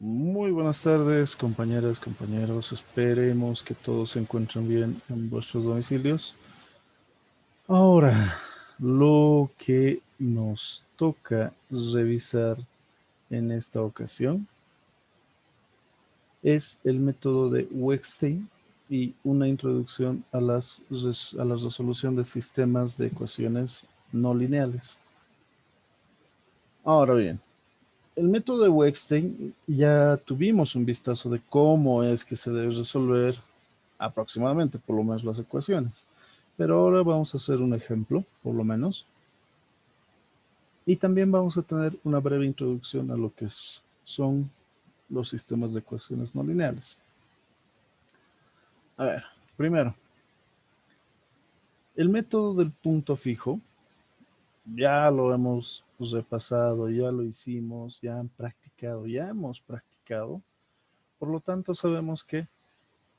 Muy buenas tardes, compañeras, compañeros. Esperemos que todos se encuentren bien en vuestros domicilios. Ahora, lo que nos toca revisar en esta ocasión es el método de Wettstein y una introducción a a la resolución de sistemas de ecuaciones no lineales. Ahora bien, el método de Wettstein ya tuvimos un vistazo de cómo es que se debe resolver aproximadamente, por lo menos las ecuaciones. Pero ahora vamos a hacer un ejemplo, por lo menos, y también vamos a tener una breve introducción a lo que son los sistemas de ecuaciones no lineales. A ver, primero, el método del punto fijo, ya lo hemos repasado, ya lo hicimos, ya han practicado, ya hemos practicado. Por lo tanto, sabemos que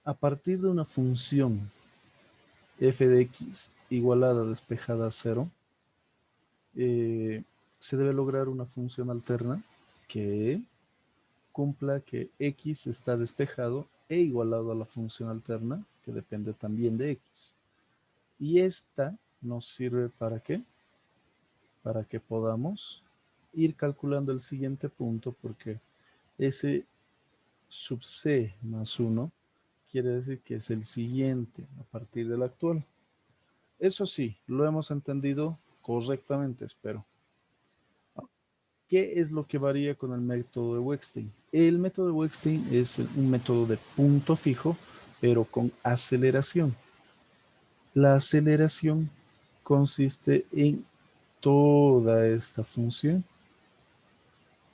a partir de una función f de x igualada despejada a cero, eh, se debe lograr una función alterna que cumpla que x está despejado e igualado a la función alterna que depende también de x. Y esta nos sirve ¿para qué? Para que podamos ir calculando el siguiente punto, porque ese sub c más 1 quiere decir que es el siguiente a partir del actual. Eso sí, lo hemos entendido correctamente, espero. ¿Qué es lo que varía con el método de Wettstein? El método de Wettstein es un método de punto fijo, pero con aceleración. La aceleración consiste en toda esta función.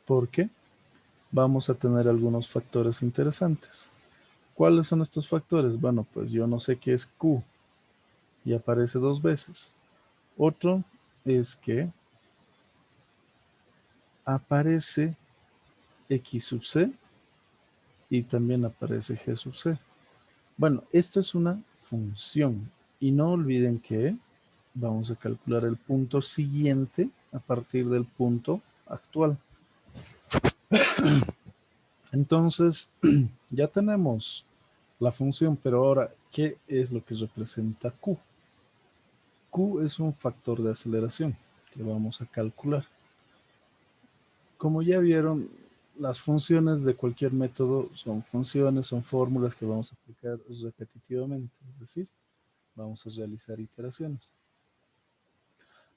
¿Por qué? Vamos a tener algunos factores interesantes. ¿Cuáles son estos factores? Bueno, pues yo no sé qué es Q y aparece dos veces. Otro es que aparece X sub C y también aparece G sub C. Bueno, esto es una función y no olviden que vamos a calcular el punto siguiente a partir del punto actual. Entonces, ya tenemos la función, pero ahora, ¿qué es lo que representa Q? Q es un factor de aceleración que vamos a calcular. Como ya vieron, las funciones de cualquier método son funciones, son fórmulas que vamos a aplicar repetitivamente, es decir, vamos a realizar iteraciones.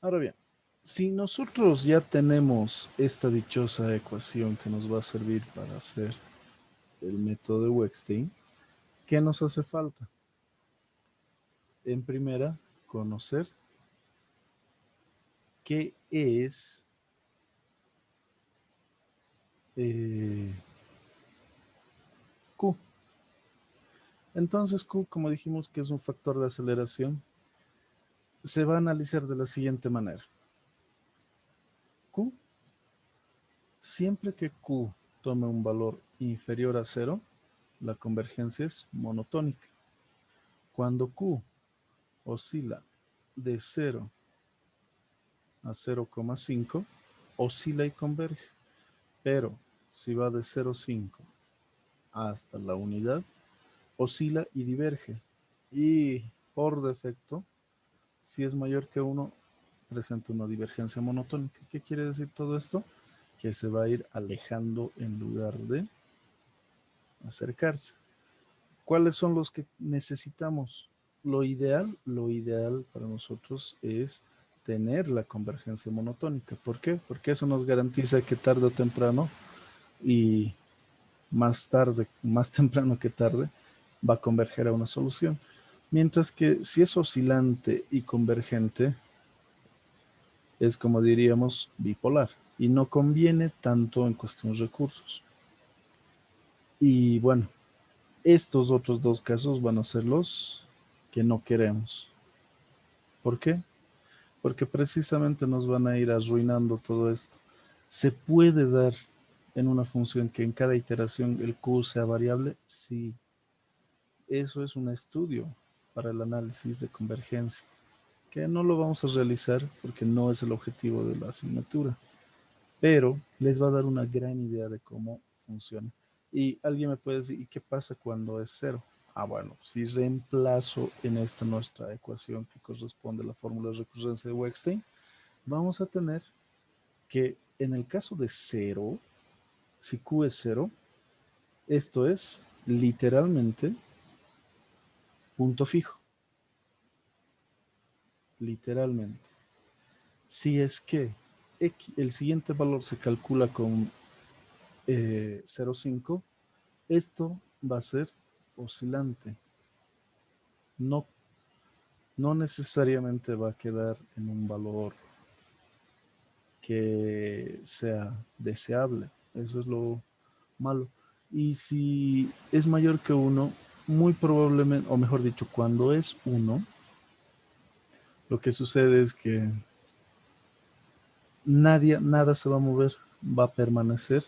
Ahora bien, si nosotros ya tenemos esta dichosa ecuación que nos va a servir para hacer el método de Wettstein, ¿qué nos hace falta? En primera, conocer qué es eh, Q. Entonces Q, como dijimos que es un factor de aceleración, se va a analizar de la siguiente manera. Q, siempre que Q tome un valor inferior a cero, la convergencia es monotónica. Cuando Q oscila de 0 a 0,5, oscila y converge. Pero si va de 0,5 hasta la unidad, oscila y diverge. Y por defecto, si es mayor que 1, presenta una divergencia monotónica. ¿Qué quiere decir todo esto? Que se va a ir alejando en lugar de acercarse. ¿Cuáles son los que necesitamos? Lo ideal para nosotros es tener la convergencia monotónica. ¿Por qué? Porque eso nos garantiza que tarde o temprano, y más tarde, más temprano que tarde, va a converger a una solución. Mientras que si es oscilante y convergente, es como diríamos bipolar y no conviene tanto en cuestión de recursos. Y bueno, estos otros dos casos van a ser los que no queremos. ¿Por qué? Porque precisamente nos van a ir arruinando todo esto. ¿Se puede dar en una función que en cada iteración el Q sea variable? Sí. Eso es un estudio para el análisis de convergencia, que no lo vamos a realizar porque no es el objetivo de la asignatura, pero les va a dar una gran idea de cómo funciona. Y alguien me puede decir, ¿y qué pasa cuando es cero? Ah, bueno, si reemplazo en esta nuestra ecuación que corresponde a la fórmula de recurrencia de Wettstein, vamos a tener que en el caso de cero, si Q es cero, esto es literalmente punto fijo. Literalmente. Si es que el siguiente valor se calcula con 0,5, esto va a ser oscilante. No, no necesariamente va a quedar en un valor que sea deseable. Eso es lo malo. Y si es mayor que uno, muy probablemente, o mejor dicho, cuando es uno, lo que sucede es que nada se va a mover, va a permanecer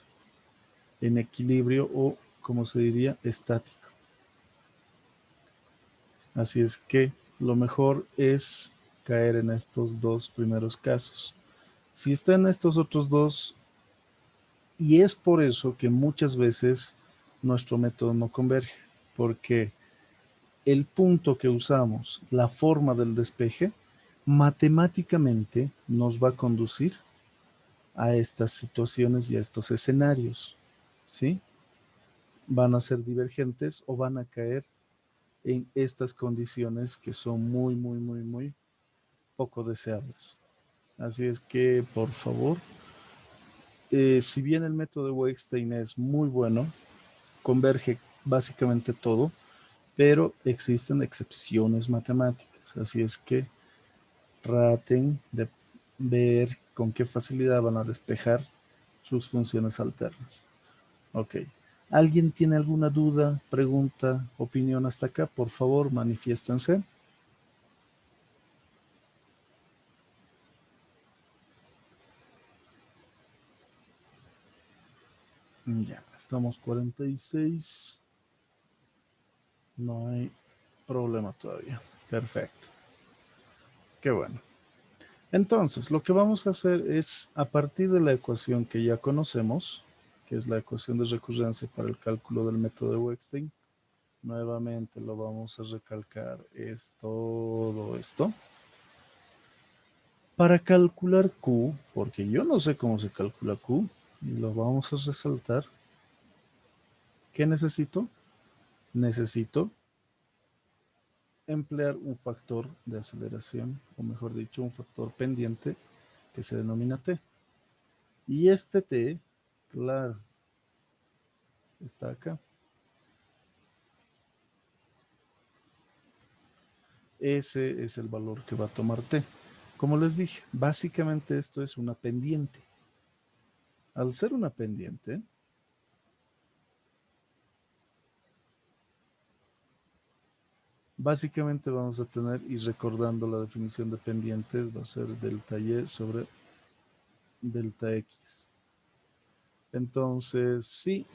en equilibrio o, como se diría, estático. Así es que lo mejor es caer en estos dos primeros casos. Si está en estos otros dos, y es por eso que muchas veces nuestro método no converge, porque el punto que usamos, la forma del despeje, matemáticamente nos va a conducir a estas situaciones y a estos escenarios, ¿sí? Van a ser divergentes o van a caer en estas condiciones que son muy poco deseables. Así es que, por favor, si bien el método de Wettstein es muy bueno, converge básicamente todo, pero existen excepciones matemáticas. Así es que traten de ver con qué facilidad van a despejar sus funciones alternas. Ok. ¿Alguien tiene alguna duda, pregunta, opinión hasta acá? Por favor, manifiéstense. Ya, estamos 46. No hay problema todavía. Perfecto. Qué bueno. Entonces, lo que vamos a hacer es, a partir de la ecuación que ya conocemos, que es la ecuación de recurrencia para el cálculo del método de Wettstein, nuevamente lo vamos a recalcar, es todo esto. Para calcular Q, porque yo no sé cómo se calcula Q, y lo vamos a resaltar. ¿Qué necesito? Necesito emplear un factor de aceleración, o mejor dicho, un factor pendiente que se denomina T. Y este T, claro, está acá. Ese es el valor que va a tomar T. Como les dije, básicamente esto es una pendiente. Al ser una pendiente, básicamente vamos a tener, y recordando la definición de pendientes, va a ser delta Y sobre delta X. Entonces, sí,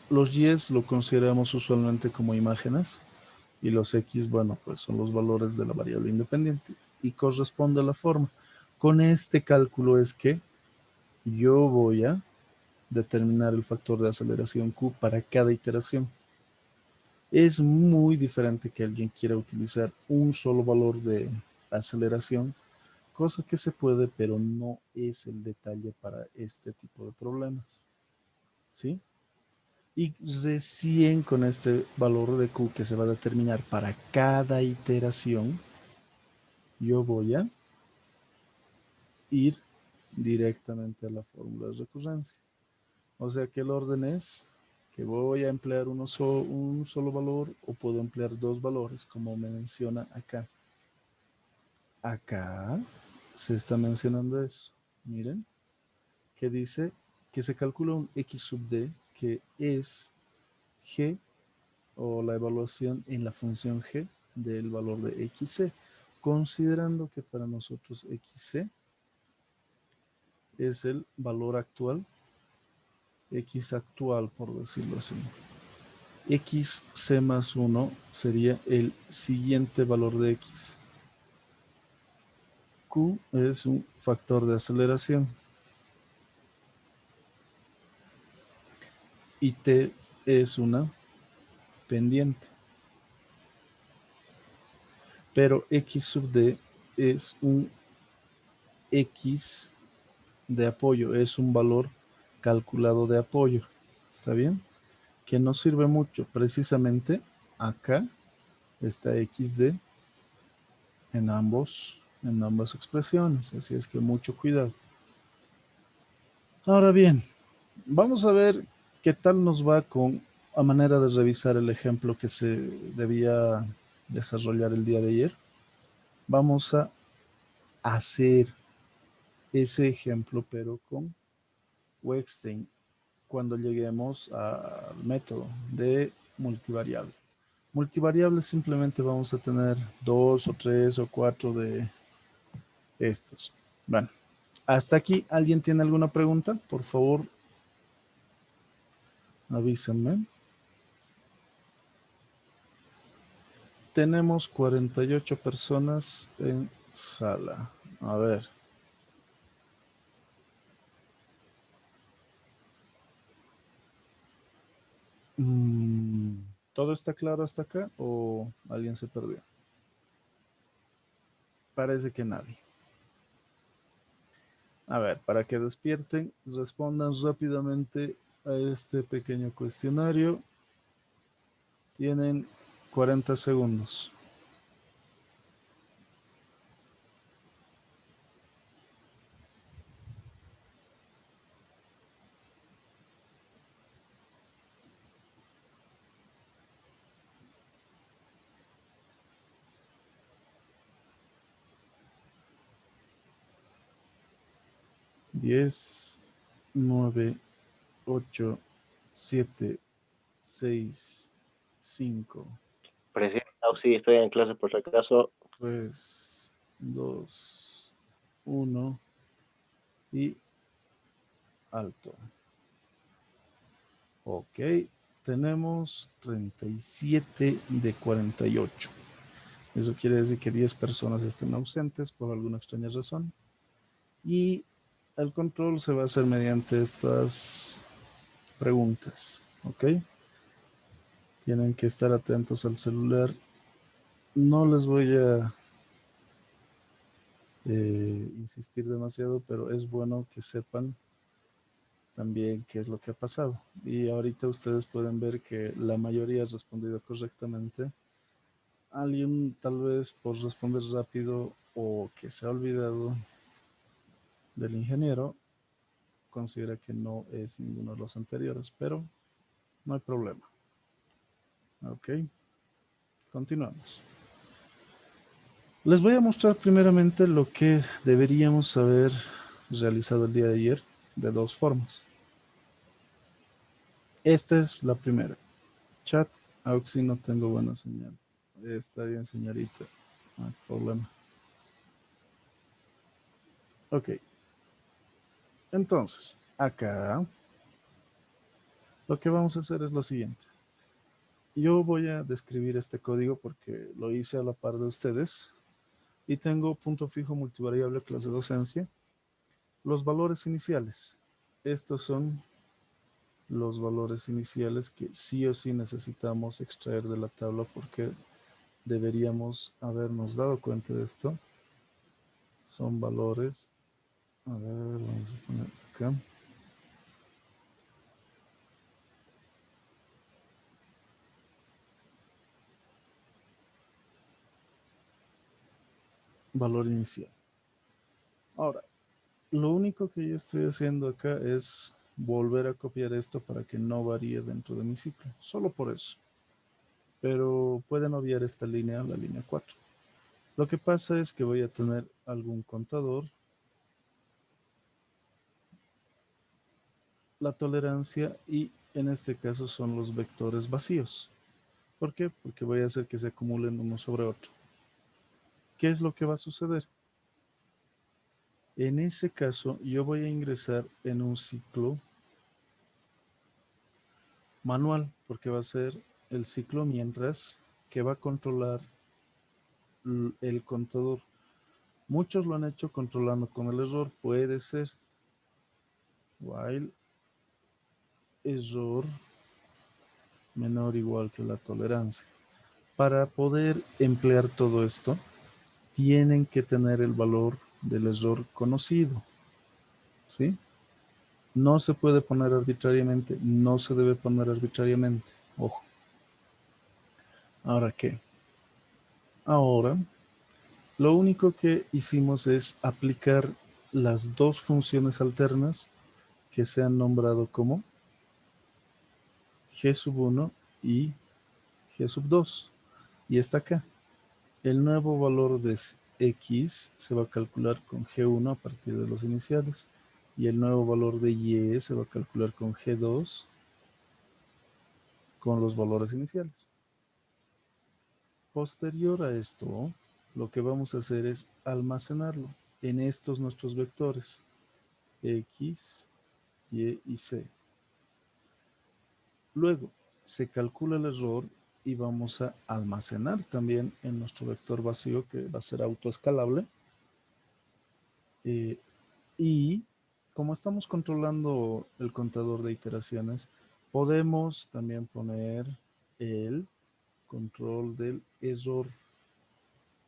los Y's lo consideramos usualmente como imágenes y los X, bueno, pues son los valores de la variable independiente y corresponde a la forma. Con este cálculo es que yo voy a determinar el factor de aceleración Q para cada iteración. Es muy diferente que alguien quiera utilizar un solo valor de aceleración, cosa que se puede, pero no es el detalle para este tipo de problemas. ¿Sí? Y recién con este valor de Q que se va a determinar para cada iteración, yo voy a ir directamente a la fórmula de recurrencia. O sea que el orden es que voy a emplear un solo valor o puedo emplear dos valores, como me menciona acá. Acá se está mencionando eso. Miren, que dice que se calcula un x sub d que es g o la evaluación en la función g del valor de xc, considerando que para nosotros xc es el valor actual, x actual por decirlo así. Xc más 1 sería el siguiente valor de x. Q es un factor de aceleración y T es una pendiente. Pero X sub D es un X de apoyo, es un valor calculado de apoyo. ¿Está bien? Que no sirve mucho. Precisamente acá está XD en ambas expresiones. Así es que mucho cuidado. Ahora bien, vamos a ver qué tal nos va con, a manera de revisar el ejemplo que se debía desarrollar el día de ayer. Vamos a hacer ese ejemplo, pero con Wettstein, cuando lleguemos al método de multivariable. Multivariable simplemente vamos a tener 2 o 3 o 4 de estos. Bueno, hasta aquí, ¿alguien tiene alguna pregunta? Por favor, avísenme. Tenemos 48 personas en sala. A ver. ¿Todo está claro hasta acá o alguien se perdió? Parece que nadie. A ver, para que despierten, respondan rápidamente a este pequeño cuestionario. Tienen 40 segundos. Diez, 9, 8, 7, 6, 5, Presidente, sí, estoy en clase por si acaso. 3, 2, 1 y alto. Ok, tenemos 37 de 48. Eso quiere decir que 10 personas estén ausentes por alguna extraña razón. Y el control se va a hacer mediante estas preguntas. ¿Ok? Tienen que estar atentos al celular. No les voy a insistir demasiado, pero es bueno que sepan también qué es lo que ha pasado. Y ahorita ustedes pueden ver que la mayoría ha respondido correctamente. Alguien tal vez por responder rápido o que se ha olvidado del ingeniero considera que no es ninguno de los anteriores, pero no hay problema. Ok, continuamos. Les voy a mostrar primeramente lo que deberíamos haber realizado el día de ayer de dos formas. Esta es la primera. Chat, Auxi, no tengo buena señal. Está bien, señorita. No hay problema. Ok. Entonces, acá lo que vamos a hacer es lo siguiente. Yo voy a describir este código porque lo hice a la par de ustedes y tengo punto fijo multivariable clase docencia. Los valores iniciales. Estos son los valores iniciales que sí o sí necesitamos extraer de la tabla porque deberíamos habernos dado cuenta de esto. Son valores. A ver, vamos a poner acá. Valor inicial. Ahora, lo único que yo estoy haciendo acá es volver a copiar esto para que no varíe dentro de mi ciclo. Solo por eso. Pero pueden obviar esta línea, la línea 4. Lo que pasa es que voy a tener algún contador, la tolerancia y en este caso son los vectores vacíos. ¿Por qué? Porque voy a hacer que se acumulen uno sobre otro. ¿Qué es lo que va a suceder? En ese caso yo voy a ingresar en un ciclo manual porque va a ser el ciclo mientras que va a controlar el contador. Muchos lo han hecho controlando con el error. Puede ser while error menor o igual que la tolerancia. Para poder emplear todo esto, tienen que tener el valor del error conocido, ¿sí? No se puede poner arbitrariamente, no se debe poner arbitrariamente, ojo. ¿Ahora qué? Ahora, lo único que hicimos es aplicar las dos funciones alternas que se han nombrado como g sub 1 y g sub 2. Y está acá. El nuevo valor de x se va a calcular con g1 a partir de los iniciales. Y el nuevo valor de y se va a calcular con g2 con los valores iniciales. Posterior a esto, lo que vamos a hacer es almacenarlo en estos nuestros vectores x, y y z. Luego se calcula el error y vamos a almacenar también en nuestro vector vacío, que va a ser autoescalable. Y como estamos controlando el contador de iteraciones, podemos también poner el control del error.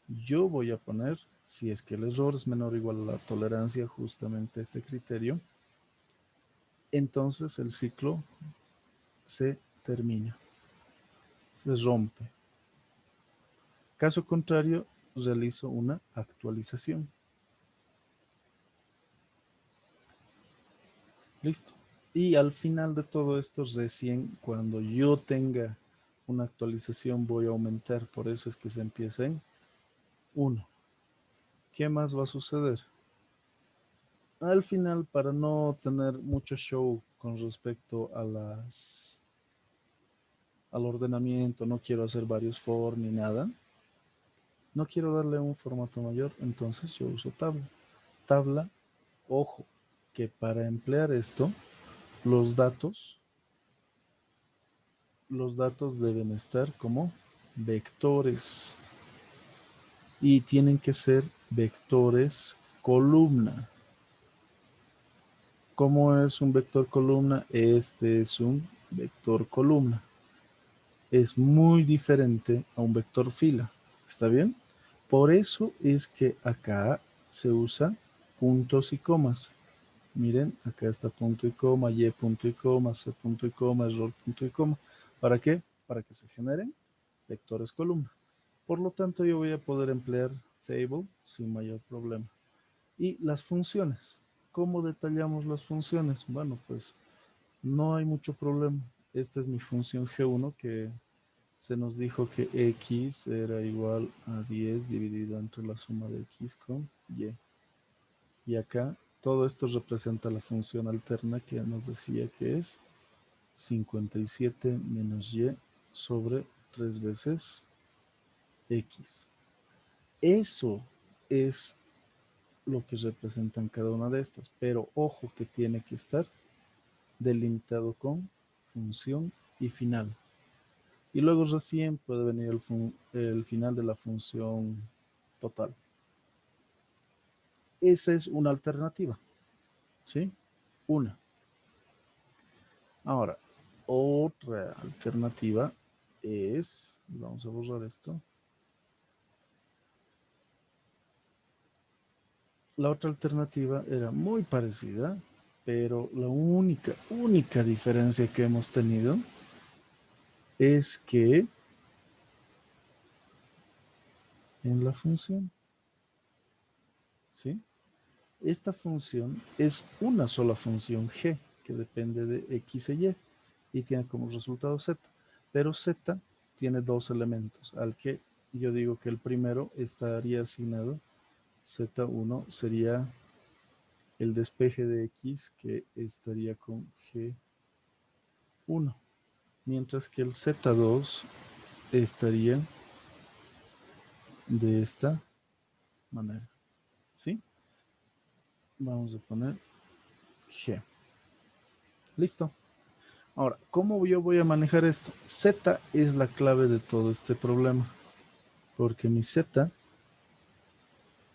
Yo voy a poner, si es que el error es menor o igual a la tolerancia, justamente este criterio, entonces el ciclo se termina, se rompe. Caso contrario, realizo una actualización. Listo. Y al final de todo esto, recién cuando yo tenga una actualización voy a aumentar. Por eso es que se empieza en 1. ¿Qué más va a suceder? Al final, para no tener mucho show con respecto a al ordenamiento, no quiero hacer varios for ni nada. No quiero darle un formato mayor, entonces yo uso tabla. Tabla, ojo, que para emplear esto, los datos deben estar como vectores y tienen que ser vectores columna. ¿Cómo es un vector columna? Este es un vector columna. Es muy diferente a un vector fila. ¿Está bien? Por eso es que acá se usa puntos y comas. Miren, acá está punto y coma, y punto y coma, c punto y coma, error punto y coma. ¿Para qué? Para que se generen vectores columna. Por lo tanto, yo voy a poder emplear table sin mayor problema. Y las funciones. ¿Cómo detallamos las funciones? Bueno, pues no hay mucho problema. Esta es mi función G1 que se nos dijo que X era igual a 10 dividido entre la suma de X con Y. Y acá todo esto representa la función alterna que nos decía que es 57 menos Y sobre 3 veces X. Eso es lo que representan cada una de estas, pero ojo que tiene que estar delimitado con función y final. Y luego recién puede venir el final de la función total. Esa es una alternativa, ¿sí? Una. Ahora, otra alternativa es, vamos a borrar esto. La otra alternativa era muy parecida, pero la única diferencia que hemos tenido es que en la función, ¿sí? Esta función es una sola función g que depende de x e y tiene como resultado z, pero z tiene dos elementos, al que yo digo que el primero estaría asignado, z1 sería el despeje de x que estaría con g1, mientras que el z2 estaría de esta manera, ¿sí? Vamos a poner g. Listo. Ahora, ¿cómo yo voy a manejar esto? Z es la clave de todo este problema, porque mi Z,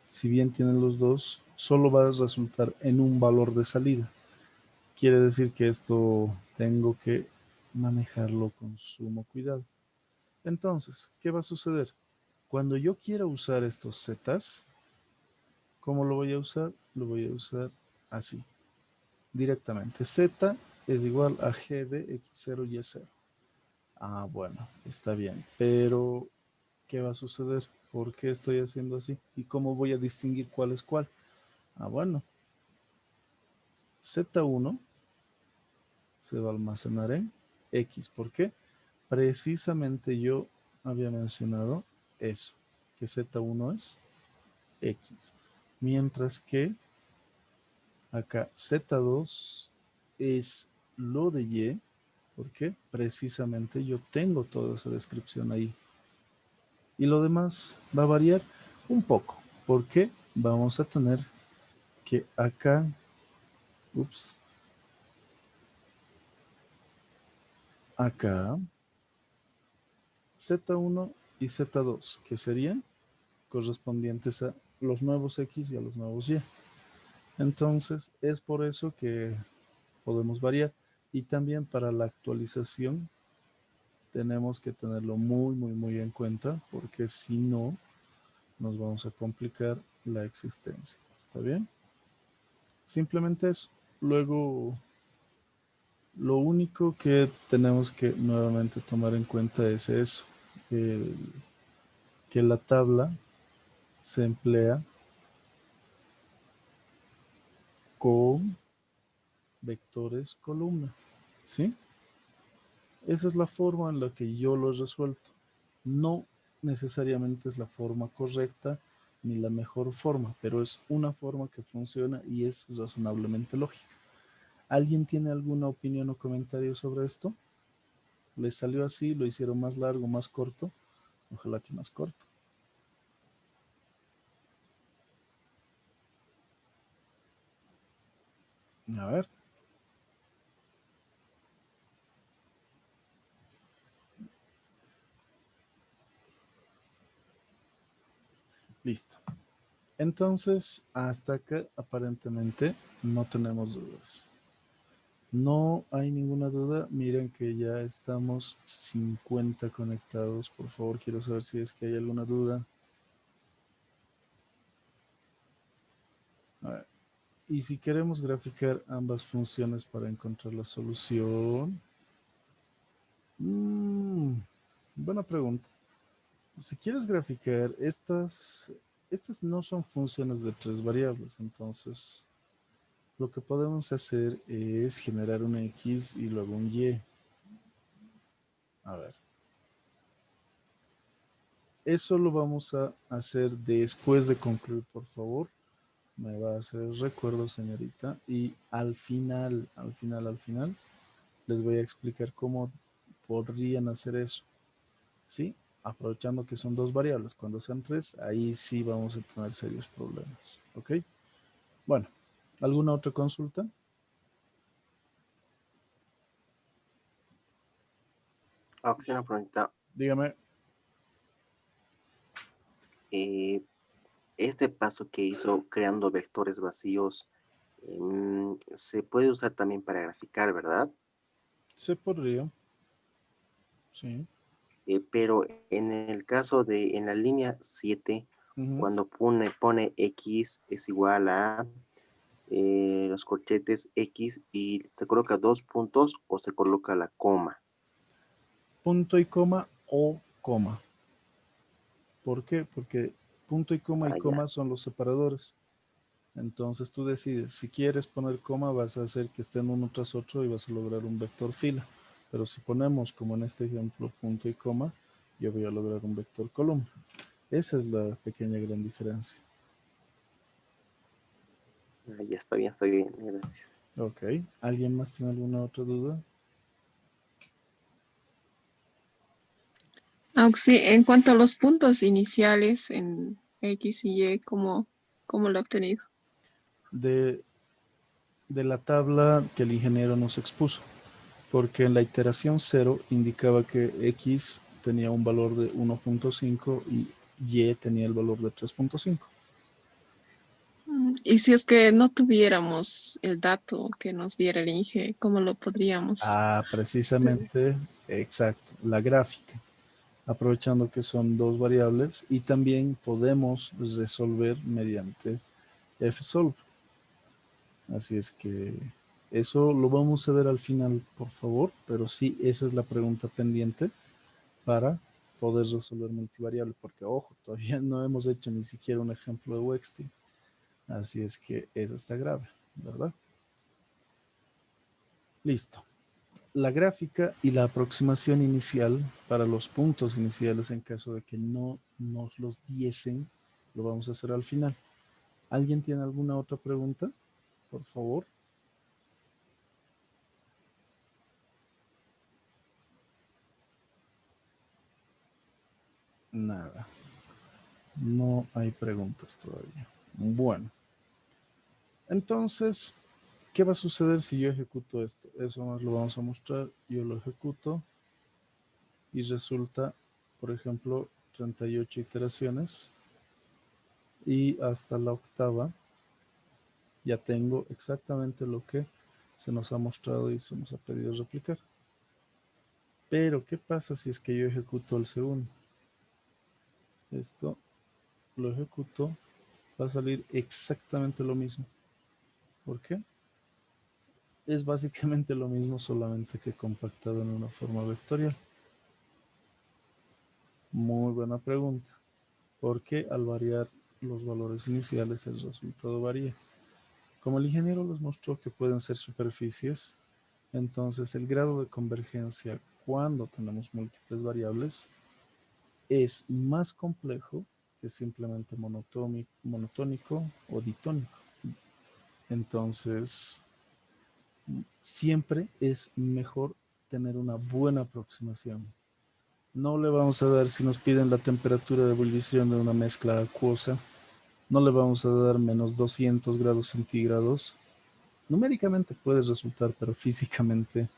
si bien tiene los dos, solo va a resultar en un valor de salida. Quiere decir que esto tengo que manejarlo con sumo cuidado. Entonces, ¿qué va a suceder? Cuando yo quiera usar estos zetas, ¿cómo lo voy a usar? Lo voy a usar así, directamente. Z es igual a G de X0 y Y0. Ah, bueno, está bien. Pero, ¿qué va a suceder? ¿Por qué estoy haciendo así? ¿Y cómo voy a distinguir cuál es cuál? Ah, bueno. Z1 se va a almacenar en X. ¿Por qué? Precisamente yo había mencionado eso, que Z1 es X. Mientras que acá Z2 es lo de Y. ¿Por qué? Precisamente yo tengo toda esa descripción ahí. Y lo demás va a variar un poco. Porque vamos a tener que acá, ups, acá Z1 y Z2, que serían correspondientes a los nuevos X y a los nuevos Y. Entonces, es por eso que podemos variar. Y también para la actualización tenemos que tenerlo muy, muy, muy en cuenta, porque si no, nos vamos a complicar la existencia. ¿Está bien? Simplemente eso. Luego, lo único que tenemos que nuevamente tomar en cuenta es eso, el- que la tabla se emplea con vectores columna, ¿sí? Esa es la forma en la que yo lo he resuelto. No necesariamente es la forma correcta ni la mejor forma, pero es una forma que funciona y es razonablemente lógica. ¿Alguien tiene alguna opinión o comentario sobre esto? ¿Les salió así? ¿Lo hicieron más largo, más corto? Ojalá que más corto. A ver, listo. Entonces, hasta acá aparentemente no tenemos dudas. No hay ninguna duda. Miren que ya estamos 50 conectados. Por favor, quiero saber si es que hay alguna duda. A ver. Y si queremos graficar ambas funciones para encontrar la solución. Mm, buena pregunta. Si quieres graficar estas no son funciones de tres variables. Entonces, lo que podemos hacer es generar un X y luego un Y. A ver. Eso lo vamos a hacer después de concluir, por favor. Me va a hacer recuerdo, señorita. Y al final, les voy a explicar cómo podrían hacer eso. ¿Sí? Aprovechando que son dos variables. Cuando sean tres, ahí sí vamos a tener serios problemas. ¿Ok? Bueno, ¿alguna otra consulta? Opción pregunta. Dígame. eh, este paso que hizo creando vectores vacíos se puede usar también para graficar, ¿verdad? Se podría. Sí. Pero en el caso de, en la línea 7, Ujú. cuando pone X es igual a los corchetes X y se coloca dos puntos o se coloca la coma. Punto y coma o coma. ¿Por qué? Porque punto y Ya. coma son los separadores. Entonces tú decides, si quieres poner coma, vas a hacer que estén uno tras otro y vas a lograr un vector fila. Pero si ponemos, como en este ejemplo, punto y coma, yo voy a lograr un vector columna. Esa es la pequeña gran diferencia. Ya está bien, gracias. Ok. ¿Alguien más tiene alguna otra duda? Aunque sí, en cuanto a los puntos iniciales en X y Y, ¿cómo lo he obtenido? De, de la tabla que el ingeniero nos expuso. Porque en la iteración 0 indicaba que X tenía un valor de 1.5 y Y tenía el valor de 3.5. Y si es que no tuviéramos el dato que nos diera el INGE, ¿cómo lo podríamos tener? Precisamente, exacto, la gráfica, aprovechando que son dos variables y también podemos resolver mediante fsolve. Así es que eso lo vamos a ver al final, por favor, pero sí, esa es la pregunta pendiente para poder resolver multivariable, porque ojo, todavía no hemos hecho ni siquiera un ejemplo de Wexty. Así es que eso está grave, ¿verdad? Listo. La gráfica y la aproximación inicial para los puntos iniciales en caso de que no nos los diesen, lo vamos a hacer al final. ¿Alguien tiene alguna otra pregunta? Por favor. Nada. No hay preguntas todavía. Bueno, entonces, ¿qué va a suceder si yo ejecuto esto? Eso nos lo vamos a mostrar. Yo lo ejecuto y resulta, por ejemplo, 38 iteraciones y hasta la octava ya tengo exactamente lo que se nos ha mostrado y se nos ha pedido replicar. Pero, ¿qué pasa si es que yo ejecuto el segundo? Esto lo ejecuto, va a salir exactamente lo mismo. ¿Por qué? Es básicamente lo mismo, solamente que compactado en una forma vectorial. Muy buena pregunta. Porque al variar los valores iniciales, el resultado varía. Como el ingeniero les mostró que pueden ser superficies, entonces el grado de convergencia cuando tenemos múltiples variables es más complejo que simplemente monotónico o ditónico. Entonces, siempre es mejor tener una buena aproximación. No le vamos a dar, si nos piden la temperatura de ebullición de una mezcla acuosa, no le vamos a dar menos 200 grados centígrados. Numéricamente puede resultar, pero físicamente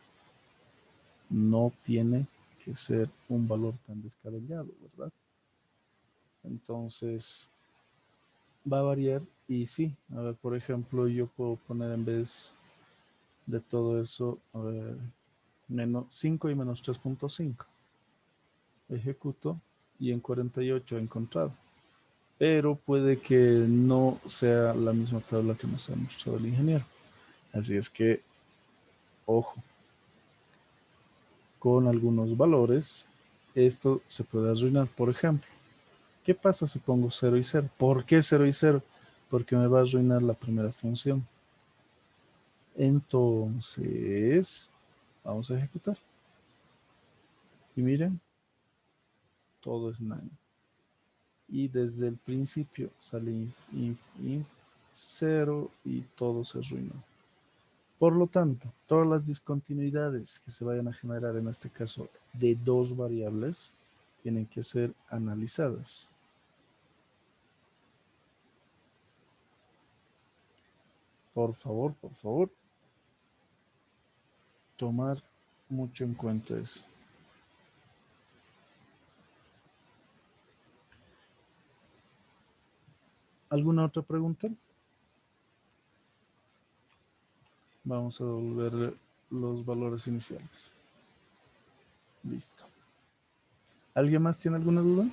no tiene que ser un valor tan descabellado, ¿verdad? Entonces, va a variar y sí, a ver, por ejemplo, yo puedo poner en vez de todo eso, a ver, menos 5 y menos 3.5. Ejecuto y en 48 he encontrado. Pero puede que no sea la misma tabla que nos ha mostrado el ingeniero. Así es que, ojo, con algunos valores, esto se puede arruinar. Por ejemplo, ¿qué pasa si pongo 0 y 0? ¿Por qué 0 y 0? Porque me va a arruinar la primera función. Entonces, vamos a ejecutar. Y miren, todo es none. Y desde el principio sale inf 0 y todo se arruinó. Por lo tanto, todas las discontinuidades que se vayan a generar, en este caso de dos variables, tienen que ser analizadas. Por favor, tomar mucho en cuenta eso. ¿Alguna otra pregunta? Vamos a devolver los valores iniciales. Listo. ¿Alguien más tiene alguna duda?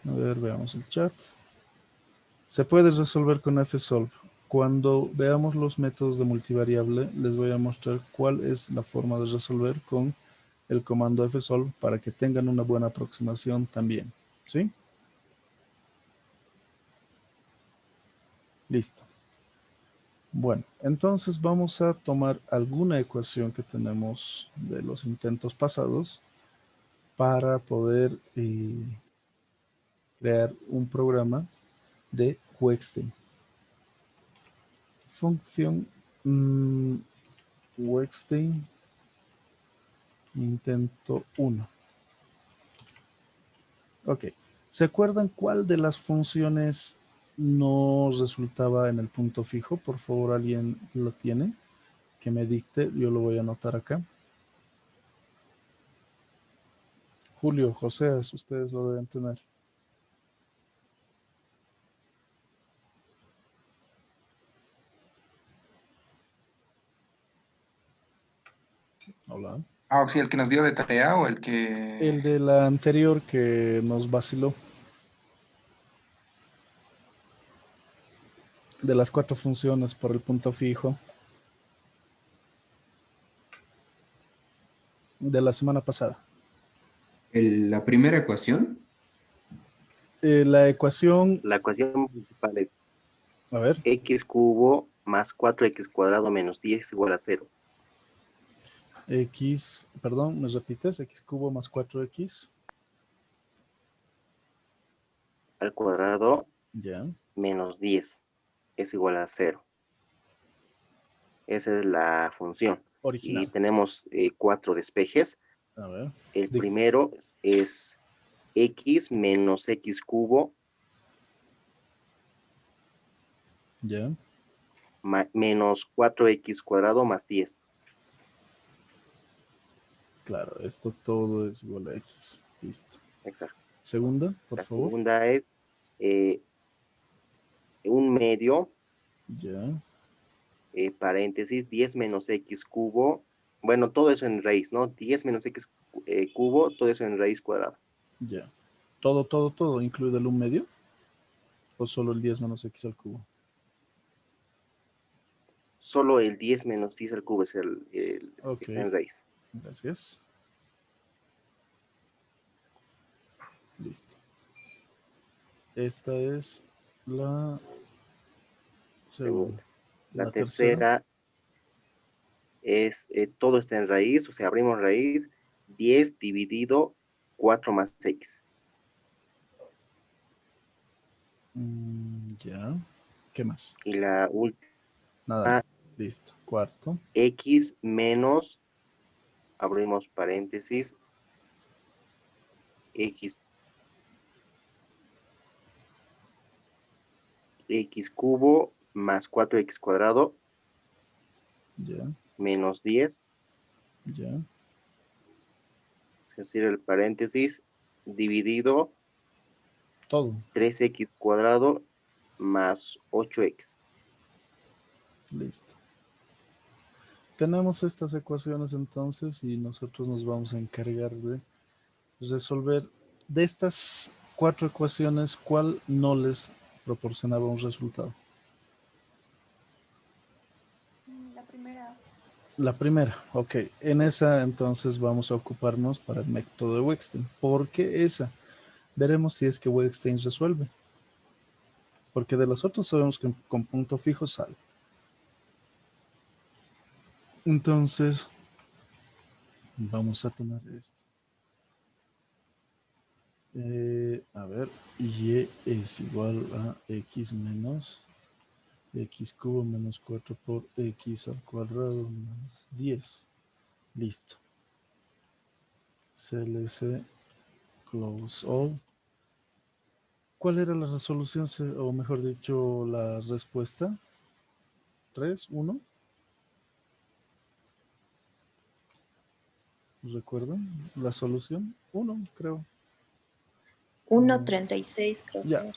A ver, veamos el chat. Se puede resolver con fsolve. Cuando veamos los métodos de multivariable, les voy a mostrar cuál es la forma de resolver con el comando fsolve para que tengan una buena aproximación también. ¿Sí? Listo. Bueno, entonces vamos a tomar alguna ecuación que tenemos de los intentos pasados para poder crear un programa de Wexty. Función Wexty intento 1. Ok. ¿Se acuerdan cuál de las funciones no resultaba en el punto fijo? Por favor, ¿alguien lo tiene? Que me dicte, yo lo voy a anotar acá. Julio, José, ustedes lo deben tener. Hola. Ah, sí, el que nos dio de tarea o el que... El de la anterior que nos vaciló. De las 4 funciones por el punto fijo. De la semana pasada. La primera ecuación. La ecuación, La ecuación principal es a ver, x cubo más 4x cuadrado menos 10 es igual a 0. x, perdón, ¿me repites? X cubo más 4x. Al cuadrado Ya, menos 10 es igual a 0. Esa es la función. original. Y tenemos 4 despejes. A ver, El primero es x menos x cubo ya, menos 4x cuadrado más 10. claro, esto todo es igual a x. Listo. Exacto. Segunda, por La favor. segunda es un medio, Ya, paréntesis, 10 menos x cubo. Bueno, todo eso en raíz, ¿no? 10 menos x cubo, todo eso en raíz cuadrada. ya. Todo, incluido el 1/2. ¿O solo el 10 menos x al cubo? Solo el 10 menos 10 al cubo es Ok, está en raíz. gracias. Listo. Esta es la segunda. Segunda. La La tercera. tercera es, todo está en raíz, o sea, abrimos raíz, 10 dividido 4 más x. Ya. ¿Qué más? Y la última, Nada. Listo. Cuarto. x menos, abrimos paréntesis, x cubo más 4x cuadrado Ya. menos 10, Ya. es decir, el paréntesis, dividido Todo. 3x cuadrado más 8x. Listo. Tenemos estas ecuaciones entonces y nosotros nos vamos a encargar de resolver de estas 4 ecuaciones, ¿cuál no les proporcionaba un resultado? La primera. La primera, ok. En esa entonces vamos a ocuparnos para el método de Wettstein. ¿Por qué esa? Veremos si es que Wettstein resuelve. Porque de las otras sabemos que con punto fijo sale. Entonces, vamos a tener esto. A ver, y es igual a x menos x cubo menos 4 por x al cuadrado más 10. Listo. CLC close all. ¿Cuál era la resolución, o mejor dicho, la respuesta? ¿3, 1? ¿Recuerdan la solución? 1, creo. 1.36 creo Ya, que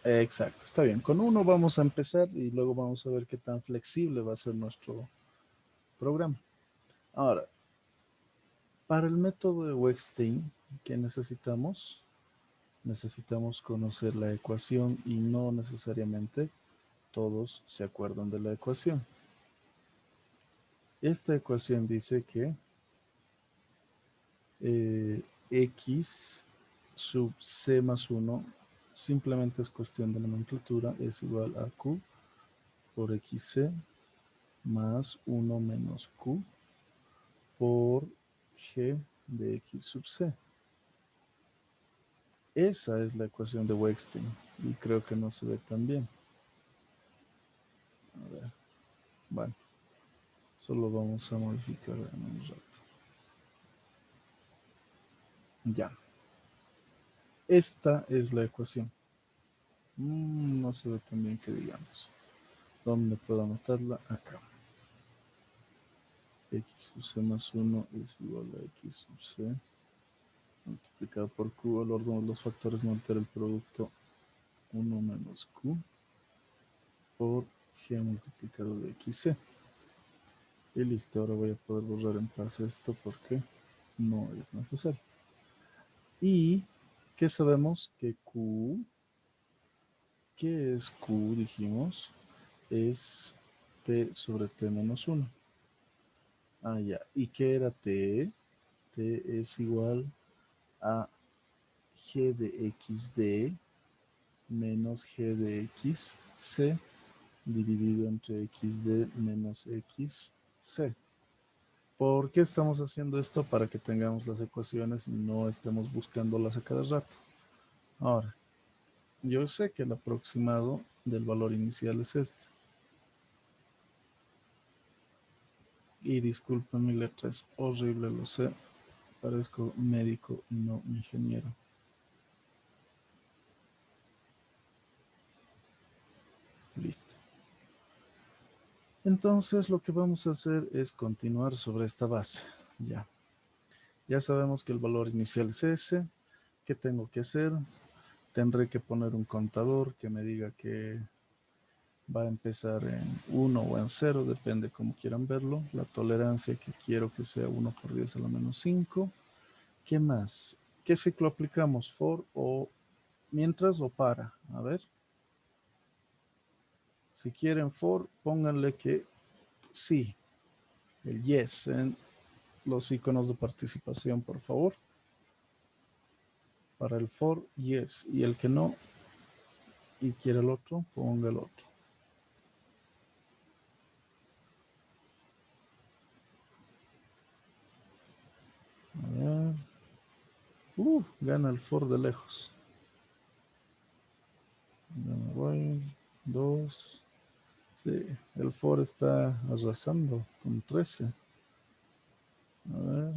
era. exacto, está bien. Con 1 vamos a empezar y luego vamos a ver qué tan flexible va a ser nuestro programa. Ahora, para el método de Wettstein, ¿qué necesitamos? Necesitamos conocer la ecuación y no necesariamente todos se acuerdan de la ecuación. Esta ecuación dice que x sub c más 1 simplemente es cuestión de nomenclatura, es igual a q por xc más 1 menos q por g de x sub c. Esa es la ecuación de Wettstein y creo que no se ve tan bien. A ver, bueno, solo vamos a modificar en un rato. Ya. Esta es la ecuación. No se ve tan bien que digamos. ¿Dónde puedo anotarla? Acá. X sub c más 1 es igual a x sub c multiplicado por q. El orden de los factores no altera el producto. 1 menos q por g multiplicado de xc. Y listo, ahora voy a poder borrar en paz esto porque no es necesario. Y, ¿qué sabemos? Que Q, ¿qué es Q? Dijimos, es T sobre T menos 1. Ah, ya. ¿Y qué era T? T es igual a G de XD menos G de XC dividido entre XD menos XC. ¿Por qué estamos haciendo esto? Para que tengamos las ecuaciones y no estemos buscándolas a cada rato. Ahora, yo sé que el aproximado del valor inicial es este. Y disculpen, mi letra es horrible, lo sé. Parezco médico y no ingeniero. Listo. Entonces lo que vamos a hacer es continuar sobre esta base. Ya sabemos que el valor inicial es ese. ¿Qué tengo que hacer? Tendré que poner un contador que me diga que va a empezar en 1 o en 0, depende como quieran verlo. La tolerancia que quiero que sea 1 por 10 a la menos 5. ¿Qué más? ¿Qué ciclo aplicamos? ¿For o mientras o para? A ver. Si quieren for, pónganle que sí, el yes en los iconos de participación, por favor. Para el for, yes. Y el que no y quiere el otro, ponga el otro. A ver. Gana el for de lejos. Ya me voy. 2. Sí, el for está arrasando con 13. A ver.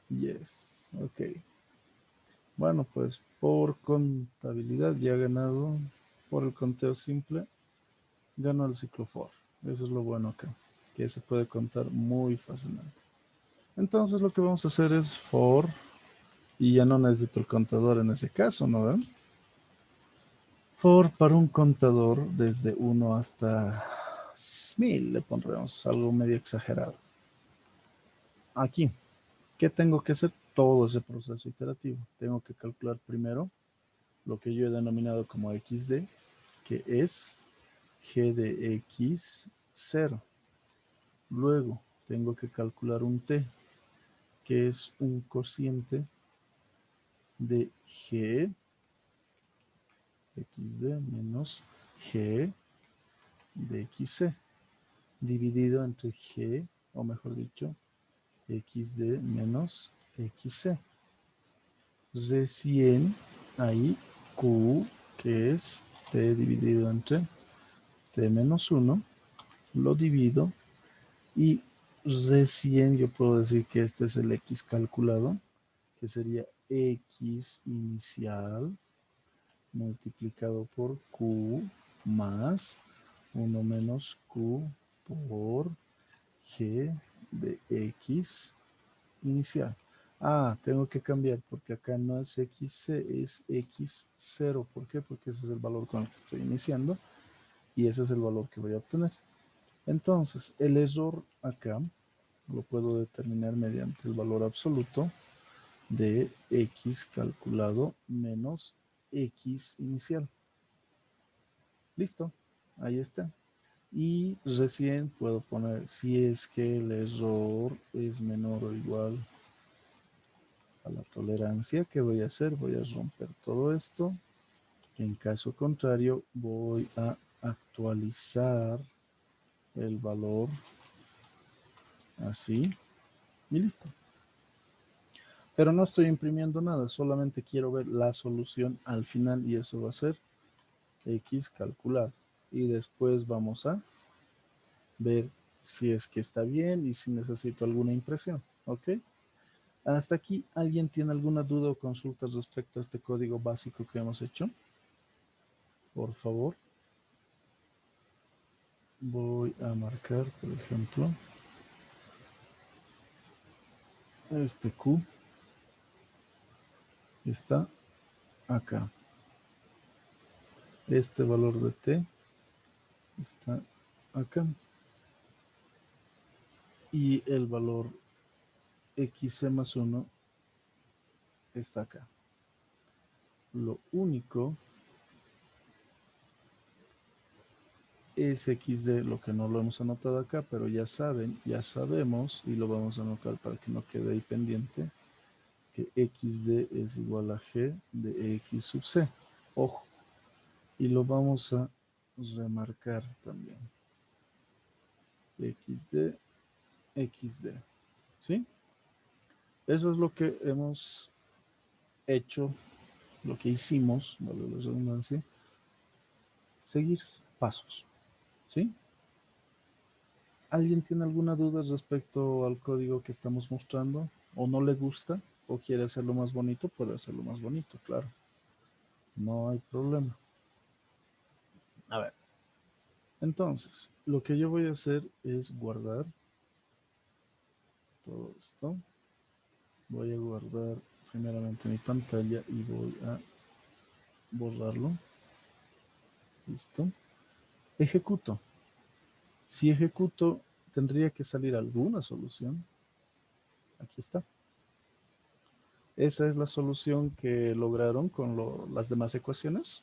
Yes. Ok. Bueno, pues por contabilidad ya ha ganado. Por el conteo simple, ganó el ciclo for. Eso es lo bueno acá, que se puede contar muy fácilmente. Entonces lo que vamos a hacer es for, y ya no necesito el contador en ese caso, ¿no ven? For para un contador desde 1 hasta 1000, le pondremos algo medio exagerado. Aquí, ¿qué tengo que hacer? Todo ese proceso iterativo. Tengo que calcular primero lo que yo he denominado como XD, que es G de X0. Luego tengo que calcular un T, que es un cociente de G XD menos G de XC, dividido entre G, o mejor dicho, XD menos XC. Recién ahí Q, que es T dividido entre T menos 1, lo divido y recién yo puedo decir que este es el X calculado, que sería X inicial multiplicado por Q más 1 menos Q por G de X inicial. Ah, tengo que cambiar porque acá no es XC, es X0. ¿Por qué? Porque ese es el valor con el que estoy iniciando y ese es el valor que voy a obtener. Entonces, el error acá lo puedo determinar mediante el valor absoluto de X calculado menos X inicial. Listo, ahí está. Y recién puedo poner, si es que el error es menor o igual a la tolerancia, ¿qué voy a hacer? Voy a romper todo esto. En caso contrario, voy a actualizar el valor así y listo. Pero no estoy imprimiendo nada, solamente quiero ver la solución al final y eso va a ser X calculado. Y después vamos a ver si es que está bien y si necesito alguna impresión. ¿Ok? Hasta aquí, ¿alguien tiene alguna duda o consulta respecto a este código básico que hemos hecho? Por favor. Voy a marcar, por ejemplo, este Q está acá. Este valor de T está acá. y el valor xc más 1 está acá. Lo único es xd, lo que no lo hemos anotado acá, pero ya sabemos, y lo vamos a anotar para que no quede ahí pendiente, que xd es igual a g de x sub c. Ojo, y lo vamos a remarcar también. xd, ¿sí? Eso es lo que hemos hecho, lo que hicimos, vale la redundancia, seguir pasos, ¿sí? ¿Alguien tiene alguna duda respecto al código que estamos mostrando? ¿O no le gusta? ¿O quiere hacerlo más bonito? Puede hacerlo más bonito, claro. No hay problema. A ver. Entonces, lo que yo voy a hacer es guardar todo esto. Voy a guardar primeramente mi pantalla y voy a borrarlo. Listo. Ejecuto. Si ejecuto, tendría que salir alguna solución. Aquí está. Esa es la solución que lograron con las demás ecuaciones.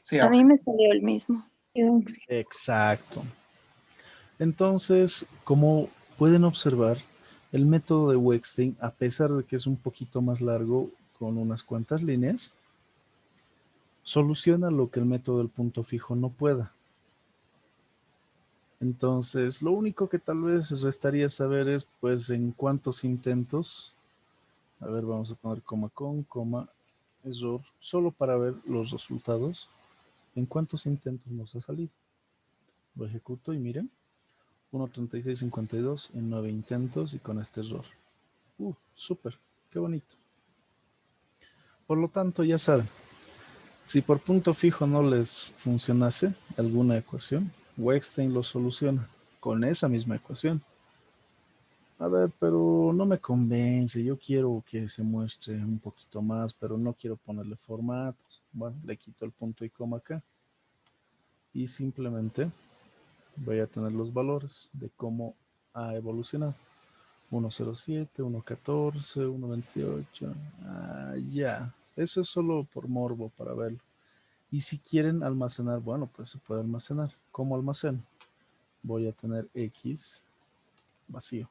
Sí, A mí me salió el mismo. Exacto. Entonces, como pueden observar, el método de Wettstein, a pesar de que es un poquito más largo con unas cuantas líneas, soluciona lo que el método del punto fijo no pueda. Entonces, lo único que tal vez restaría saber es, pues, en cuántos intentos. A ver, vamos a poner coma con, coma, error, solo para ver los resultados. ¿En cuántos intentos nos ha salido? Lo ejecuto y miren. 1.3652 en 9 intentos y con este error. Súper, qué bonito. Por lo tanto, ya saben, si por punto fijo no les funcionase alguna ecuación, Wettstein lo soluciona con esa misma ecuación. A ver, pero no me convence, yo quiero que se muestre un poquito más, pero no quiero ponerle formatos. Bueno, le quito el punto y coma acá. Y simplemente voy a tener los valores de cómo ha evolucionado. 1.07, 1.14, 1.28. Ya. Eso es solo por morbo para verlo. Y si quieren almacenar, bueno, pues se puede almacenar. ¿Cómo almaceno? Voy a tener X vacío.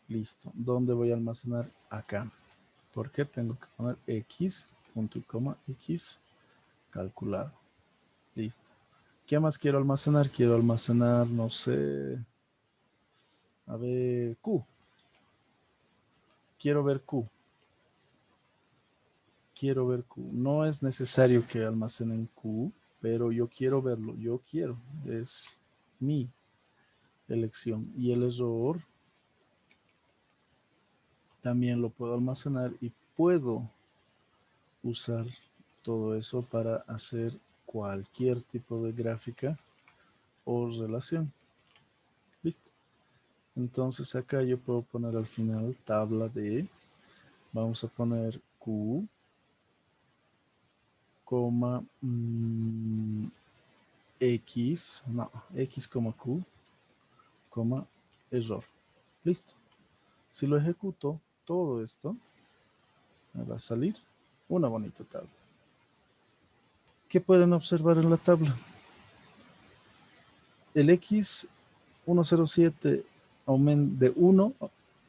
Listo. ¿Dónde voy a almacenar? Acá. ¿Por qué tengo que poner X, punto y coma, X calculado? Listo. ¿Qué más quiero almacenar? Quiero almacenar, no sé, a ver, Q. Quiero ver Q. Quiero ver Q. No es necesario que almacenen Q, pero yo quiero verlo. Yo quiero. Es mi elección. Y el error también lo puedo almacenar y puedo usar todo eso para hacer cualquier tipo de gráfica o relación. Listo. Entonces acá yo puedo poner al final tabla de, vamos a poner Q, coma, X, no, X, Q, coma, error. Listo. Si lo ejecuto, todo esto me va a salir una bonita tabla. ¿Qué pueden observar en la tabla? El X 107 de 1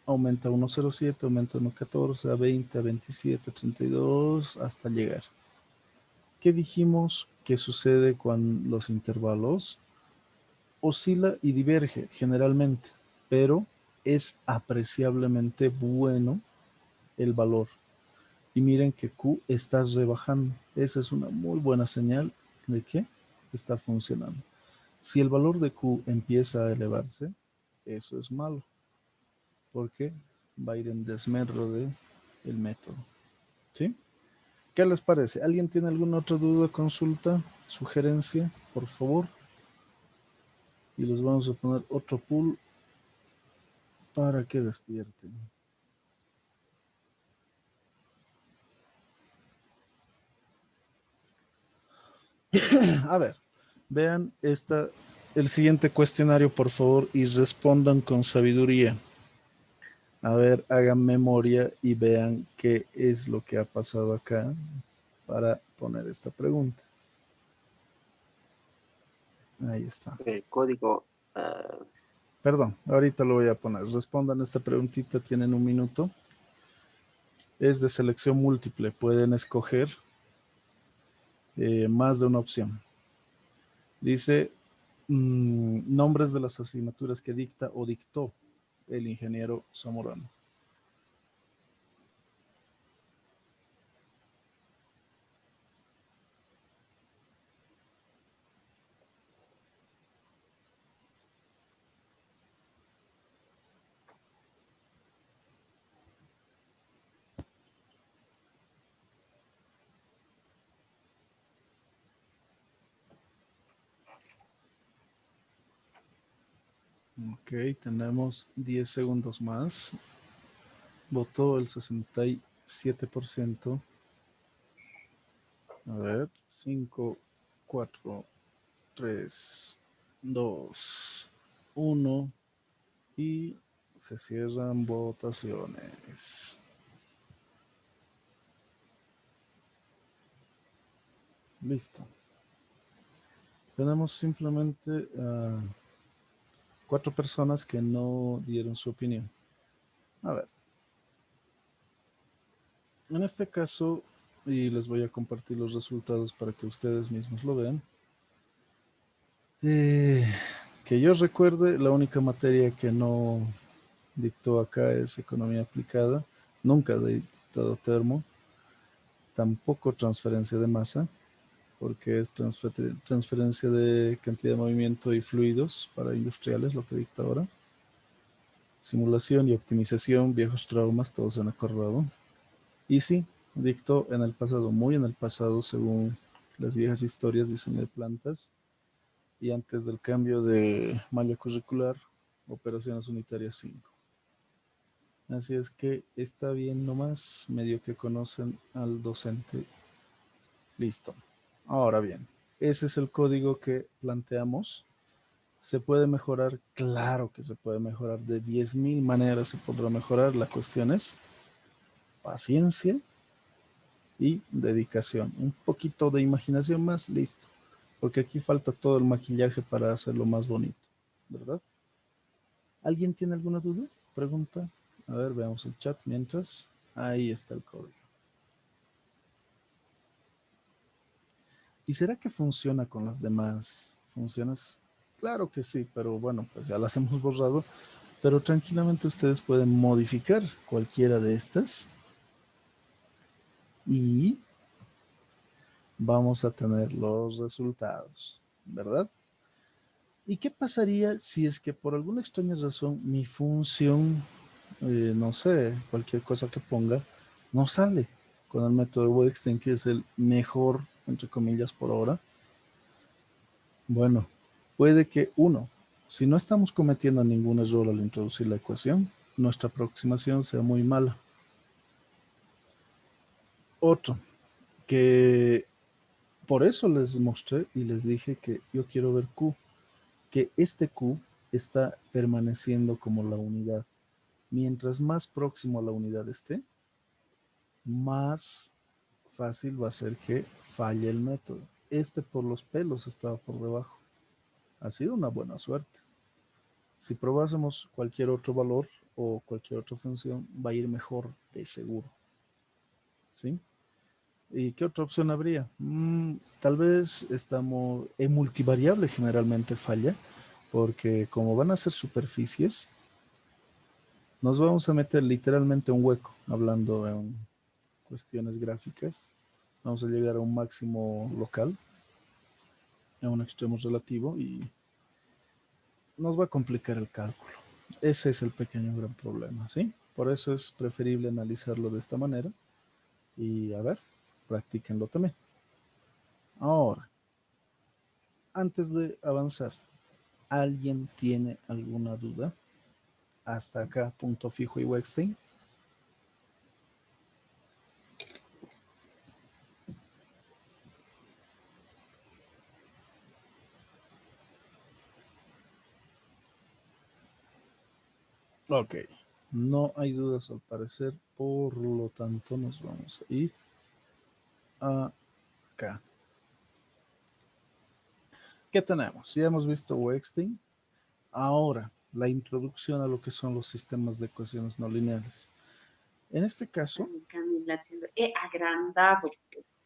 aumenta a 107, aumenta a 114, a 20, a 27, a 32, hasta llegar. ¿Qué dijimos que sucede con los intervalos? Oscila y diverge generalmente, pero es apreciablemente bueno el valor. Y miren que Q está rebajando. Esa es una muy buena señal de que está funcionando. Si el valor de Q empieza a elevarse, eso es malo, porque va a ir en desmedro del método. ¿Sí? ¿Qué les parece? ¿Alguien tiene alguna otra duda, consulta, sugerencia? Por favor. Y les vamos a poner otro pool para que despierten. A ver, Vean el siguiente cuestionario, por favor, y respondan con sabiduría. A ver, hagan memoria y vean qué es lo que ha pasado acá para poner esta pregunta. Ahí está. El código, Perdón, ahorita lo voy a poner. Respondan esta preguntita, tienen un minuto. Es de selección múltiple, pueden escoger más de una opción. Dice nombres de las asignaturas que dicta o dictó el ingeniero Zamorano. Ok, tenemos 10 segundos más. Votó el 67%. A ver, 5, 4, 3, 2, 1 y se cierran votaciones. Listo. Tenemos simplemente 4 personas que no dieron su opinión. A ver. En este caso, y les voy a compartir los resultados para que ustedes mismos lo vean. Que yo recuerde, la única materia que no dictó acá es economía aplicada. Nunca he dictado termo. Tampoco transferencia de masa, porque es transferencia de cantidad de movimiento y fluidos para industriales, lo que dicta ahora. Simulación y optimización, viejos traumas, todos se han acordado. Y sí, dictó en el pasado, muy en el pasado, según las viejas historias, diseño de plantas. Y antes del cambio de malla curricular, operaciones unitarias 5. Así es que está bien nomás, medio que conocen al docente. Listo. Ahora bien, ese es el código que planteamos. ¿Se puede mejorar? Claro que se puede mejorar. De 10.000 maneras se podrá mejorar. La cuestión es paciencia y dedicación. Un poquito de imaginación más, listo. Porque aquí falta todo el maquillaje para hacerlo más bonito, ¿verdad? ¿Alguien tiene alguna duda? Pregunta. A ver, veamos el chat mientras. Ahí está el código. ¿Y será que funciona con las demás funciones? Claro que sí, pero bueno, pues ya las hemos borrado. Pero tranquilamente ustedes pueden modificar cualquiera de estas. Y vamos a tener los resultados, ¿verdad? ¿Y qué pasaría si es que por alguna extraña razón mi función, no sé, cualquier cosa que ponga, no sale con el método de Wettstein, que es el mejor, entre comillas, por ahora? Bueno, puede que si no estamos cometiendo ningún error al introducir la ecuación, nuestra aproximación sea muy mala. Otro, que por eso les mostré y les dije que yo quiero ver Q, que este Q está permaneciendo como la unidad. Mientras más próximo a la unidad esté, más fácil va a ser que falle el método. Este por los pelos estaba por debajo. Ha sido una buena suerte. Si probásemos cualquier otro valor o cualquier otra función, va a ir mejor de seguro. ¿Sí? ¿Y qué otra opción habría? Tal vez estamos en multivariable, generalmente falla, porque como van a ser superficies, nos vamos a meter literalmente un hueco, hablando en cuestiones gráficas. Vamos a llegar a un máximo local, a un extremo relativo, y nos va a complicar el cálculo. Ese es el pequeño gran problema, ¿sí? Por eso es preferible analizarlo de esta manera. Y a ver, practíquenlo también. Ahora, antes de avanzar, ¿alguien tiene alguna duda? Hasta acá, punto fijo y Wettstein. Ok, no hay dudas al parecer, por lo tanto nos vamos a ir acá. ¿Qué tenemos? Ya hemos visto Wexting. Ahora, la introducción a lo que son los sistemas de ecuaciones no lineales. En este caso, Camila, he agrandado, pues.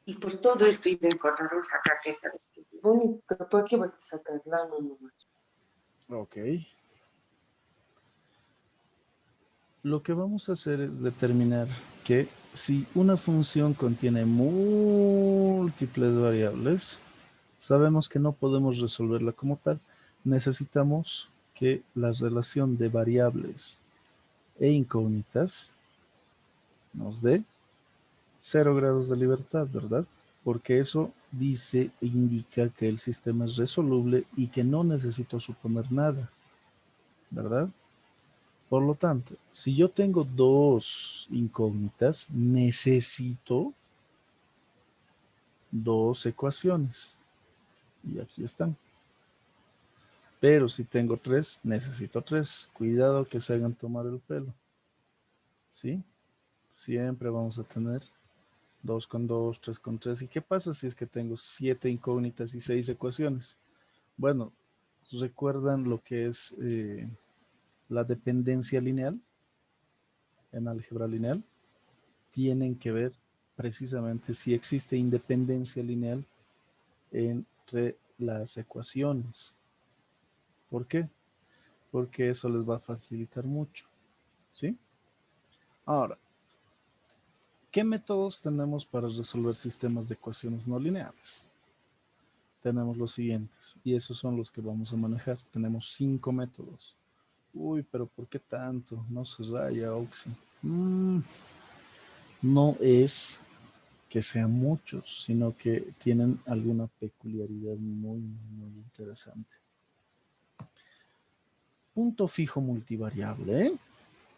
Y pues todo esto iba a encontrar sacar que sabes que bonito, ¿por qué vas a sacar la nomás? ok. Lo que vamos a hacer es determinar que si una función contiene múltiples variables, sabemos que no podemos resolverla como tal. Necesitamos que la relación de variables e incógnitas nos dé 0 grados de libertad, ¿verdad? Porque eso dice e indica que el sistema es resoluble y que no necesito suponer nada, ¿verdad? Por lo tanto, si yo tengo dos incógnitas, necesito dos ecuaciones. Y aquí están. Pero si tengo tres, necesito tres. Cuidado que se hagan tomar el pelo. ¿Sí? Siempre vamos a tener 2 con 2, 3 con 3. ¿Y qué pasa si es que tengo 7 incógnitas y 6 ecuaciones? Bueno, ¿recuerdan lo que es la dependencia lineal en álgebra lineal? Tienen que ver precisamente si existe independencia lineal entre las ecuaciones. ¿Por qué? Porque eso les va a facilitar mucho. ¿Sí? Ahora, ¿qué métodos tenemos para resolver sistemas de ecuaciones no lineales? Tenemos los siguientes, y esos son los que vamos a manejar. Tenemos 5 métodos. Uy, pero ¿por qué tanto? No se raya, Oxy. No es que sean muchos, sino que tienen alguna peculiaridad muy, muy interesante. Punto fijo multivariable, ¿eh?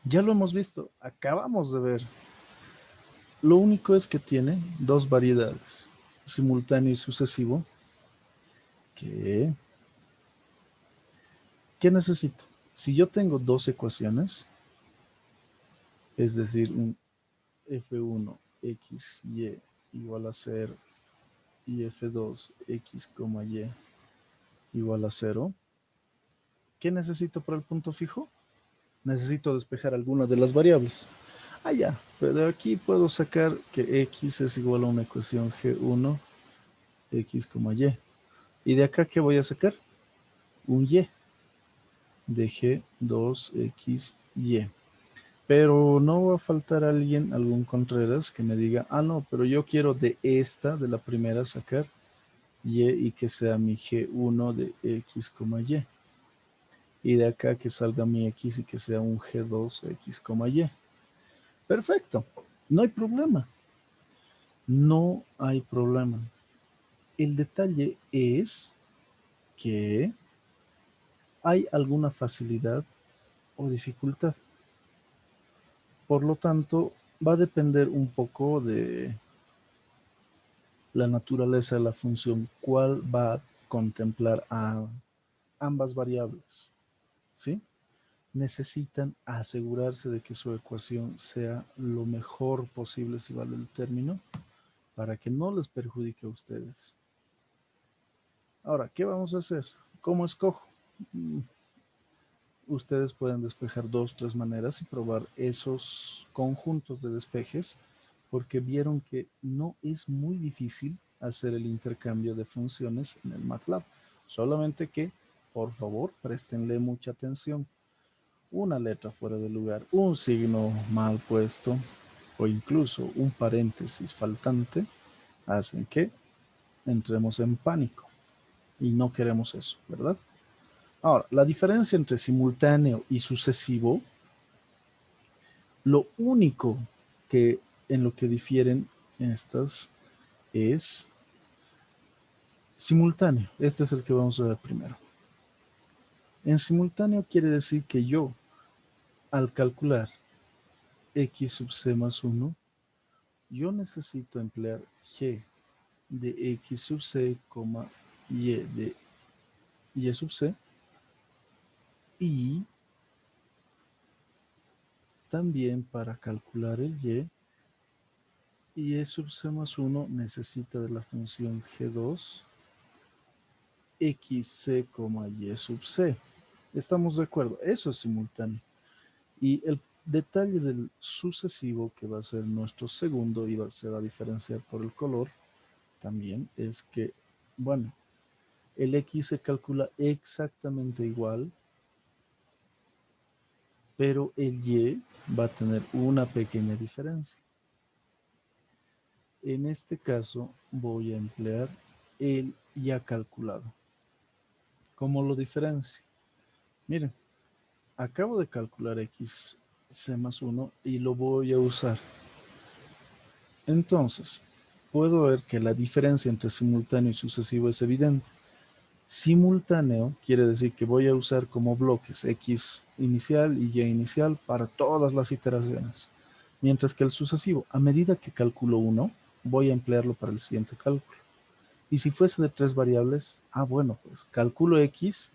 Ya lo hemos visto, acabamos de ver. Lo único es que tiene dos variedades, simultáneo y sucesivo. ¿Qué necesito? Si yo tengo dos ecuaciones, es decir, un f1 x, y igual a 0 y f2 x, y igual a 0, ¿qué necesito para el punto fijo? Necesito despejar alguna de las variables. Ah, ya, pero de aquí puedo sacar que x es igual a una ecuación g1 x, y. ¿Y de acá qué voy a sacar? Un y de g2 x, y. Pero no va a faltar alguien, algún Contreras, que me diga, ah, no, pero yo quiero de esta, de la primera, sacar y que sea mi g1 de x, y. Y de acá que salga mi x y que sea un g2 x, y. Perfecto, no hay problema. No hay problema. El detalle es que hay alguna facilidad o dificultad. Por lo tanto, va a depender un poco de la naturaleza de la función, cuál va a contemplar a ambas variables. ¿Sí? Necesitan asegurarse de que su ecuación sea lo mejor posible, si vale el término, para que no les perjudique a ustedes. Ahora, ¿qué vamos a hacer? ¿Cómo escojo? Ustedes pueden despejar 2, 3 maneras y probar esos conjuntos de despejes, porque vieron que no es muy difícil hacer el intercambio de funciones en el MATLAB. Solamente que, por favor, préstenle mucha atención. Una letra fuera de lugar, un signo mal puesto o incluso un paréntesis faltante hacen que entremos en pánico y no queremos eso, ¿verdad? Ahora, la diferencia entre simultáneo y sucesivo, lo único que en lo que difieren estas es simultáneo. Este es el que vamos a ver primero. En simultáneo quiere decir que yo, al calcular x sub c más 1, yo necesito emplear g de x sub c, y de y sub c, y también para calcular el y sub c más 1 necesita de la función g2 xc, y sub c. ¿Estamos de acuerdo? Eso es simultáneo. Y el detalle del sucesivo, que va a ser nuestro segundo y se va a diferenciar por el color, también es que, bueno, el x se calcula exactamente igual, pero el y va a tener una pequeña diferencia. En este caso voy a emplear el ya calculado. ¿Cómo lo diferencio? Miren, acabo de calcular x c más 1 y lo voy a usar. Entonces, puedo ver que la diferencia entre simultáneo y sucesivo es evidente. Simultáneo quiere decir que voy a usar como bloques x inicial y y inicial para todas las iteraciones. Mientras que el sucesivo, a medida que calculo uno, voy a emplearlo para el siguiente cálculo. Y si fuese de 3 variables, bueno, pues calculo x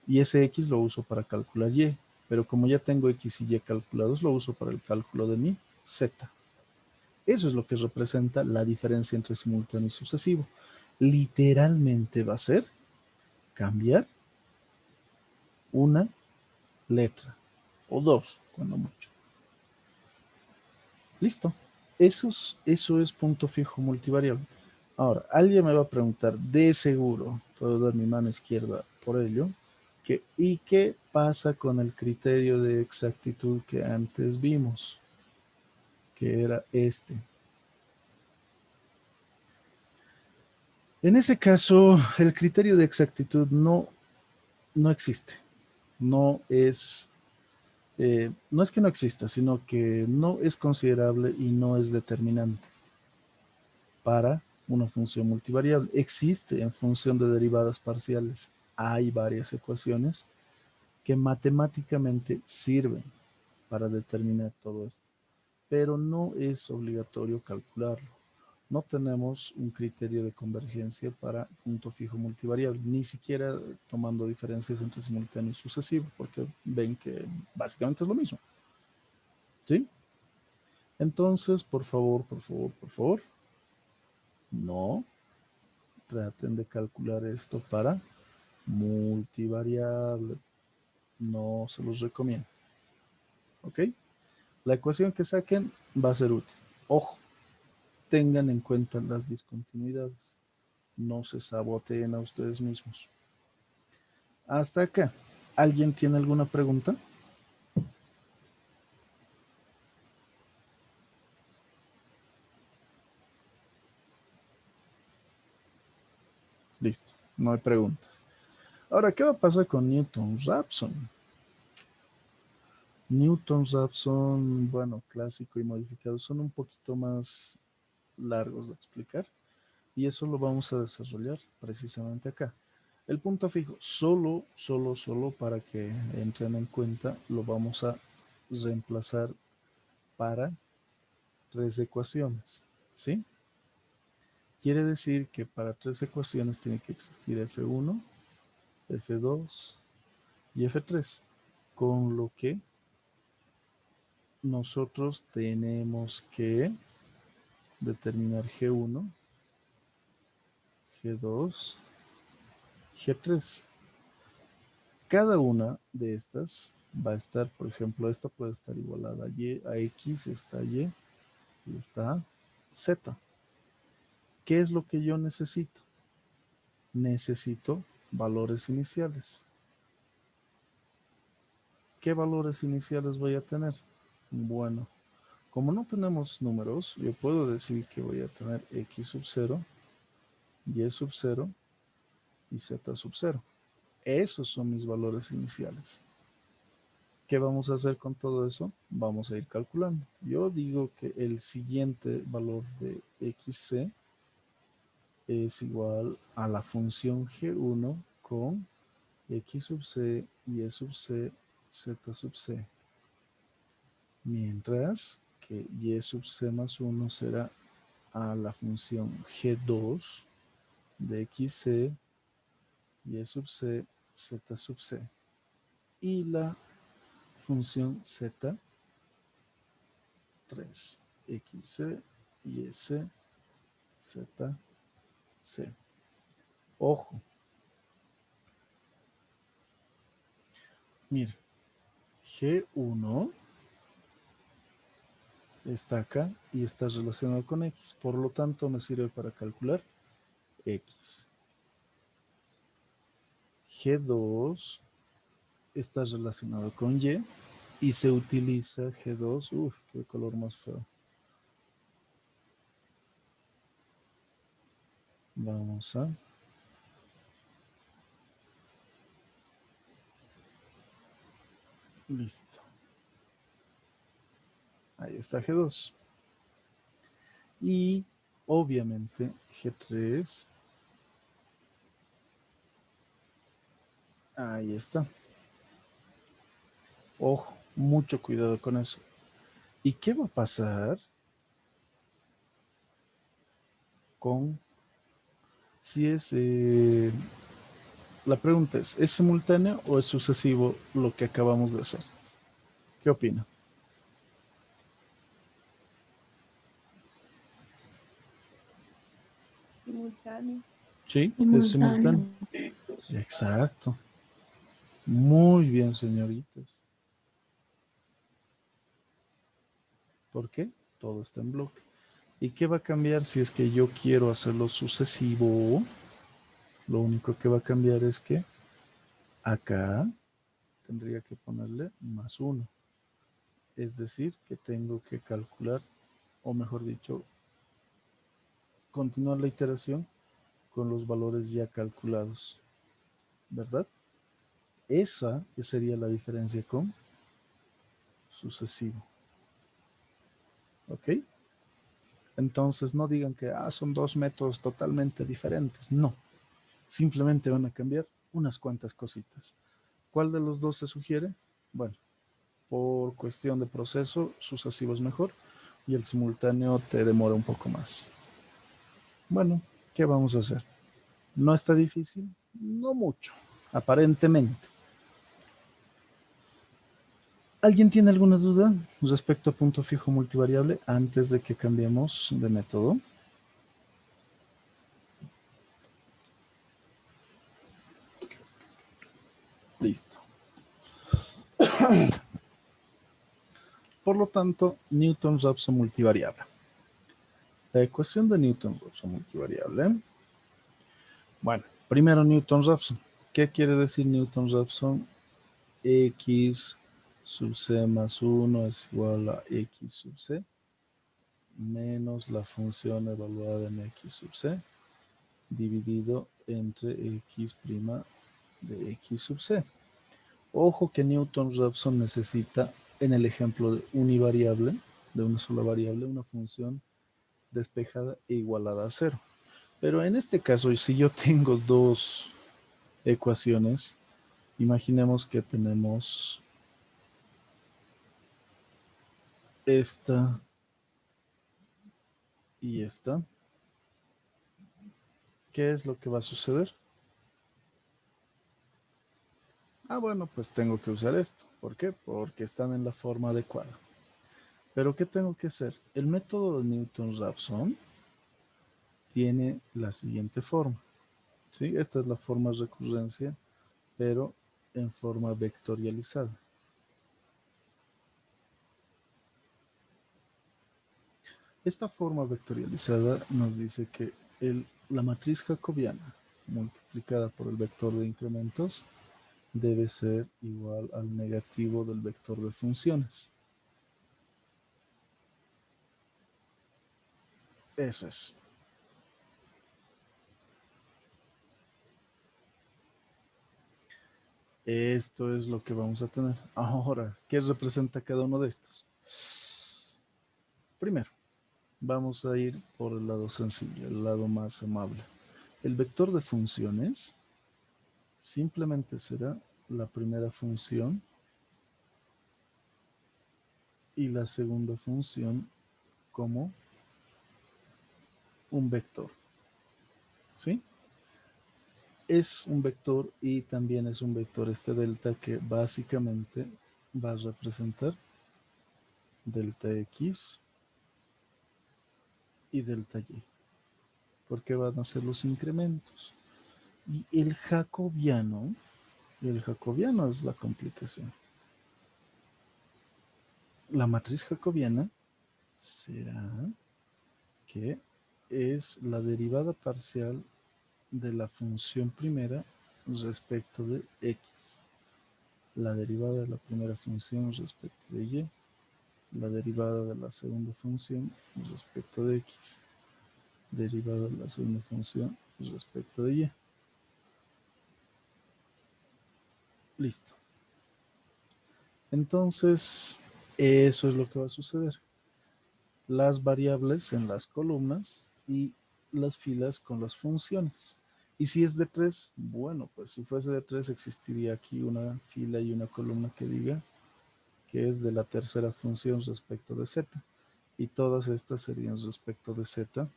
y ese x lo uso para calcular y. Pero como ya tengo x y y calculados, lo uso para el cálculo de mi z. Eso es lo que representa la diferencia entre simultáneo y sucesivo. Literalmente va a ser cambiar una letra o dos, cuando mucho. Listo. Eso es punto fijo multivariable. Ahora, alguien me va a preguntar, de seguro, puedo dar mi mano izquierda por ello, ¿y qué pasa con el criterio de exactitud que antes vimos? Que era este. En ese caso, el criterio de exactitud no existe. No es que no exista, sino que no es considerable y no es determinante para una función multivariable. Existe en función de derivadas parciales. Hay varias ecuaciones que matemáticamente sirven para determinar todo esto, pero no es obligatorio calcularlo. No tenemos un criterio de convergencia para punto fijo multivariable, ni siquiera tomando diferencias entre simultáneo y sucesivo, porque ven que básicamente es lo mismo. ¿Sí? Entonces, por favor, no traten de calcular esto para multivariable. No se los recomiendo. ¿Ok? La ecuación que saquen va a ser útil. Ojo, tengan en cuenta las discontinuidades. No se saboteen a ustedes mismos. Hasta acá. ¿Alguien tiene alguna pregunta? Listo, no hay preguntas. Ahora, ¿qué va a pasar con Newton-Raphson? Newton-Raphson, bueno, clásico y modificado, son un poquito más largos de explicar y eso lo vamos a desarrollar precisamente acá. El punto fijo, solo para que entren en cuenta, lo vamos a reemplazar para 3 ecuaciones, ¿sí? Quiere decir que para 3 ecuaciones tiene que existir F1, F2 y F3, con lo que nosotros tenemos que determinar G1, G2, G3. Cada una de estas va a estar, por ejemplo, esta puede estar igualada a Y, a X, está Y y está Z. ¿Qué es lo que yo necesito? Necesito valores iniciales. ¿Qué valores iniciales voy a tener? Bueno, como no tenemos números, yo puedo decir que voy a tener X sub 0, Y sub 0 y Z sub 0. Esos son mis valores iniciales. ¿Qué vamos a hacer con todo eso? Vamos a ir calculando. Yo digo que el siguiente valor de xc es igual a la función g1 con x sub c, y sub c, z sub c. Mientras que y sub c más 1 será a la función g2 de xc, y sub c, z sub c. Y la función z 3, XC, YC, Z, C. Ojo. Mira, G1 está acá y está relacionado con X. Por lo tanto, me sirve para calcular X. G2 está relacionado con Y y se utiliza G2. Uf, qué color más feo. Vamos a... Listo. Ahí está G2. Y obviamente G3. Ahí está. Ojo, mucho cuidado con eso. ¿Y qué va a pasar con si es... la pregunta ¿es simultáneo o es sucesivo lo que acabamos de hacer? ¿Qué opina? Simultáneo. Sí, es simultáneo. Exacto. Muy bien, señoritas. ¿Por qué? Todo está en bloque. ¿Y qué va a cambiar si es que yo quiero hacerlo sucesivo? Lo único que va a cambiar es que acá tendría que ponerle más 1. Es decir, que tengo que calcular, o mejor dicho, continuar la iteración con los valores ya calculados. ¿Verdad? Esa sería la diferencia con sucesivo. ¿Ok? Entonces no digan que son dos métodos totalmente diferentes. No. Simplemente van a cambiar unas cuantas cositas. ¿Cuál de los dos se sugiere? Bueno, por cuestión de proceso, sucesivo es mejor y el simultáneo te demora un poco más. Bueno, ¿qué vamos a hacer? ¿No está difícil? No mucho, aparentemente. ¿Alguien tiene alguna duda respecto a punto fijo multivariable antes de que cambiemos de método? Listo. Por lo tanto, Newton-Raphson multivariable. La ecuación de Newton-Raphson multivariable. Bueno, primero Newton-Raphson. ¿Qué quiere decir Newton-Raphson? X sub c más 1 es igual a X sub c menos la función evaluada en X sub c dividido entre X' de X sub c. Ojo que Newton-Raphson necesita, en el ejemplo de univariable, de una sola variable, una función despejada e igualada a 0. Pero en este caso, si yo tengo dos ecuaciones, imaginemos que tenemos esta y esta. ¿Qué es lo que va a suceder? Bueno, pues tengo que usar esto. ¿Por qué? Porque están en la forma adecuada. Pero ¿qué tengo que hacer? El método de Newton-Raphson tiene la siguiente forma. ¿Sí? Esta es la forma recurrencia, pero en forma vectorializada. Esta forma vectorializada nos dice que la matriz jacobiana multiplicada por el vector de incrementos debe ser igual al negativo del vector de funciones. Eso es. Esto es lo que vamos a tener. Ahora, ¿qué representa cada uno de estos? Primero, vamos a ir por el lado sencillo, el lado más amable. El vector de funciones simplemente será la primera función y la segunda función como un vector. ¿Sí? Es un vector y también es un vector este delta que básicamente va a representar delta X y delta Y, porque van a ser los incrementos. Y el jacobiano es la complicación. La matriz jacobiana será que es la derivada parcial de la función primera respecto de X. La derivada de la primera función respecto de Y. La derivada de la segunda función respecto de X. Derivada de la segunda función respecto de Y. Listo. Entonces, eso es lo que va a suceder. Las variables en las columnas y las filas con las funciones. Y si es de 3, bueno, pues si fuese de 3 existiría aquí una fila y una columna que diga que es de la tercera función respecto de z. Y todas estas serían respecto de z.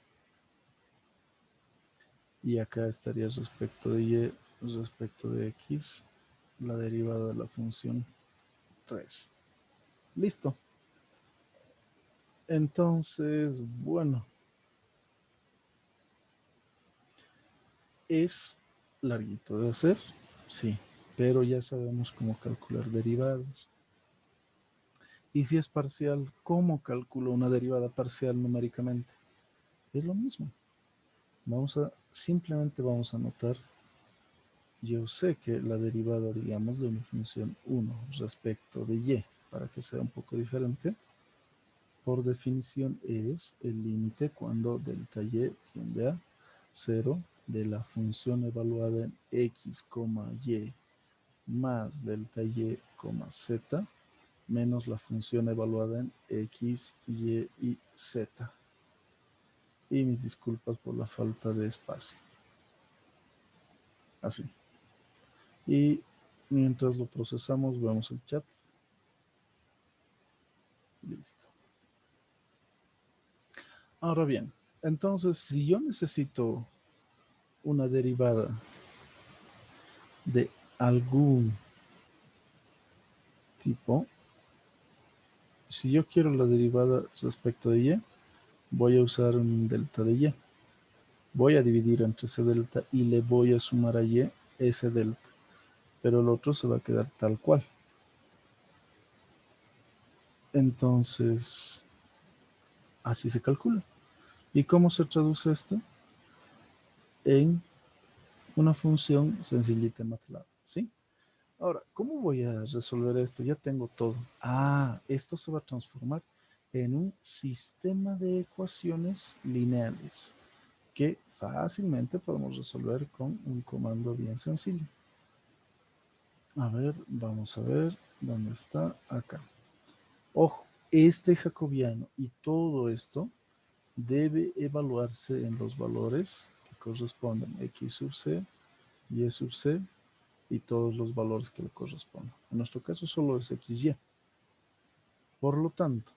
Y acá estaría respecto de y, respecto de x, la derivada de la función 3. Listo. Entonces, bueno. Es larguito de hacer, sí, pero ya sabemos cómo calcular derivadas. Y si es parcial, ¿cómo calculo una derivada parcial numéricamente? Es lo mismo. Simplemente vamos a anotar, yo sé que la derivada, digamos, de una función 1 respecto de y, para que sea un poco diferente, por definición es el límite cuando delta y tiende a 0 de la función evaluada en x, y más delta y, z menos la función evaluada en x, y z. Y mis disculpas por la falta de espacio. Así. Y mientras lo procesamos, vemos el chat. Listo. Ahora bien, entonces si yo necesito una derivada de algún tipo, si yo quiero la derivada respecto de y, voy a usar un delta de y. Voy a dividir entre ese delta y le voy a sumar a y ese delta. Pero el otro se va a quedar tal cual. Entonces, así se calcula. ¿Y cómo se traduce esto? En una función sencillita en MATLAB, ¿sí? Ahora, ¿cómo voy a resolver esto? Ya tengo todo. Esto se va a transformar en un sistema de ecuaciones lineales que fácilmente podemos resolver con un comando bien sencillo. A ver, vamos a ver dónde está. Acá. Ojo, este jacobiano y todo esto debe evaluarse en los valores que corresponden x sub c, y sub c y todos los valores que le correspondan. En nuestro caso solo es xy. Por lo tanto,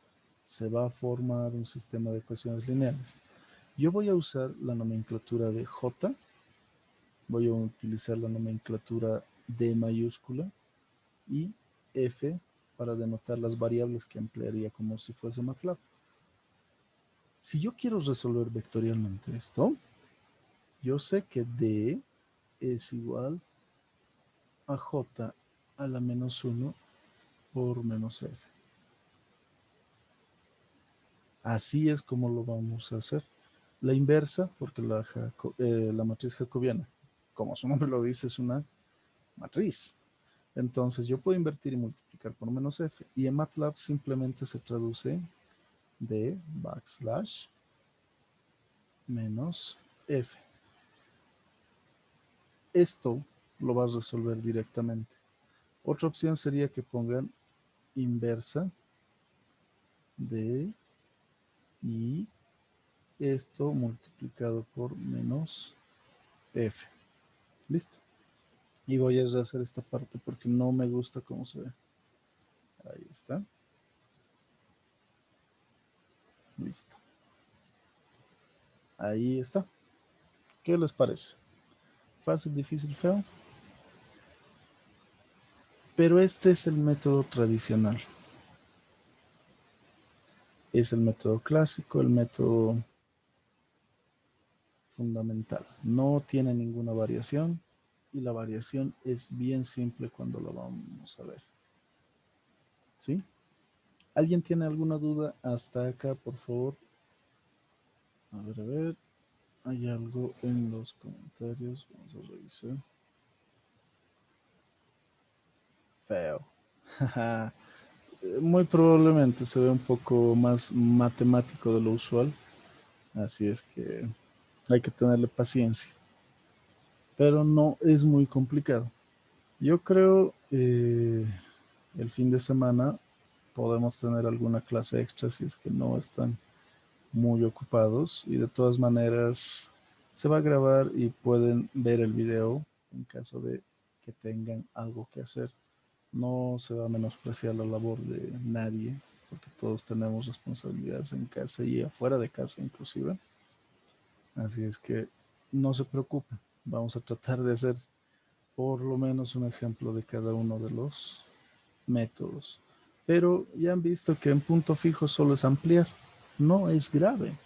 se va a formar un sistema de ecuaciones lineales. Yo voy a usar la nomenclatura de J, voy a utilizar la nomenclatura D mayúscula y F para denotar las variables que emplearía como si fuese MATLAB. Si yo quiero resolver vectorialmente esto, yo sé que D es igual a J a la menos 1 por menos F. Así es como lo vamos a hacer. La inversa, porque la matriz jacobiana, como su nombre lo dice, es una matriz. Entonces yo puedo invertir y multiplicar por menos F. Y en MATLAB simplemente se traduce de backslash menos F. Esto lo vas a resolver directamente. Otra opción sería que pongan inversa de y esto multiplicado por menos F. Listo. Y voy a hacer esta parte porque no me gusta cómo se ve. Ahí está. Listo. Ahí está. ¿Qué les parece? Fácil, difícil, feo. Pero este es el método tradicional. Es el método clásico, el método fundamental. No tiene ninguna variación y la variación es bien simple cuando lo vamos a ver. ¿Sí? ¿Alguien tiene alguna duda hasta acá, por favor? A ver. Hay algo en los comentarios. Vamos a revisar. Feo. Muy probablemente se ve un poco más matemático de lo usual. Así es que hay que tenerle paciencia. Pero no es muy complicado. Yo creo el fin de semana podemos tener alguna clase extra si es que no están muy ocupados, y de todas maneras se va a grabar y pueden ver el video en caso de que tengan algo que hacer. No se va a menospreciar la labor de nadie, porque todos tenemos responsabilidades en casa y afuera de casa inclusive. Así es que no se preocupen, vamos a tratar de hacer por lo menos un ejemplo de cada uno de los métodos. Pero ya han visto que en punto fijo solo es ampliar, no es grave.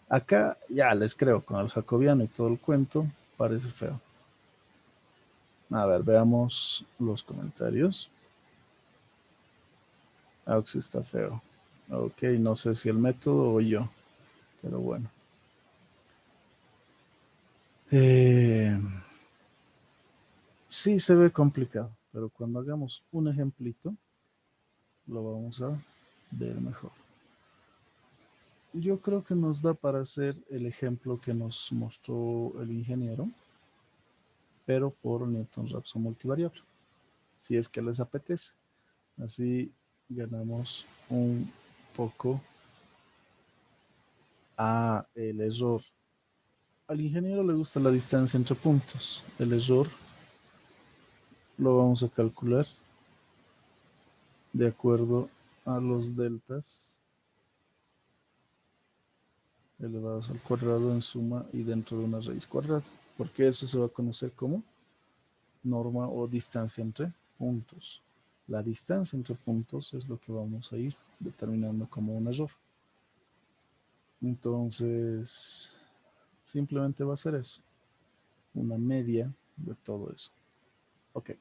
Acá ya les creo, con el jacobiano y todo el cuento, parece feo. A ver, veamos los comentarios. Aux está feo. Ok, no sé si el método o yo, pero bueno. Sí se ve complicado, pero cuando hagamos un ejemplito, lo vamos a ver mejor. Yo creo que nos da para hacer el ejemplo que nos mostró el ingeniero, pero por Newton-Raphson multivariable, si es que les apetece. Así ganamos un poco a el error. Al ingeniero le gusta la distancia entre puntos. El error lo vamos a calcular de acuerdo a los deltas elevados al cuadrado en suma y dentro de una raíz cuadrada, porque eso se va a conocer como norma o distancia entre puntos. La distancia entre puntos es lo que vamos a ir determinando como un error. Entonces, simplemente va a ser eso, una media de todo eso. Ok.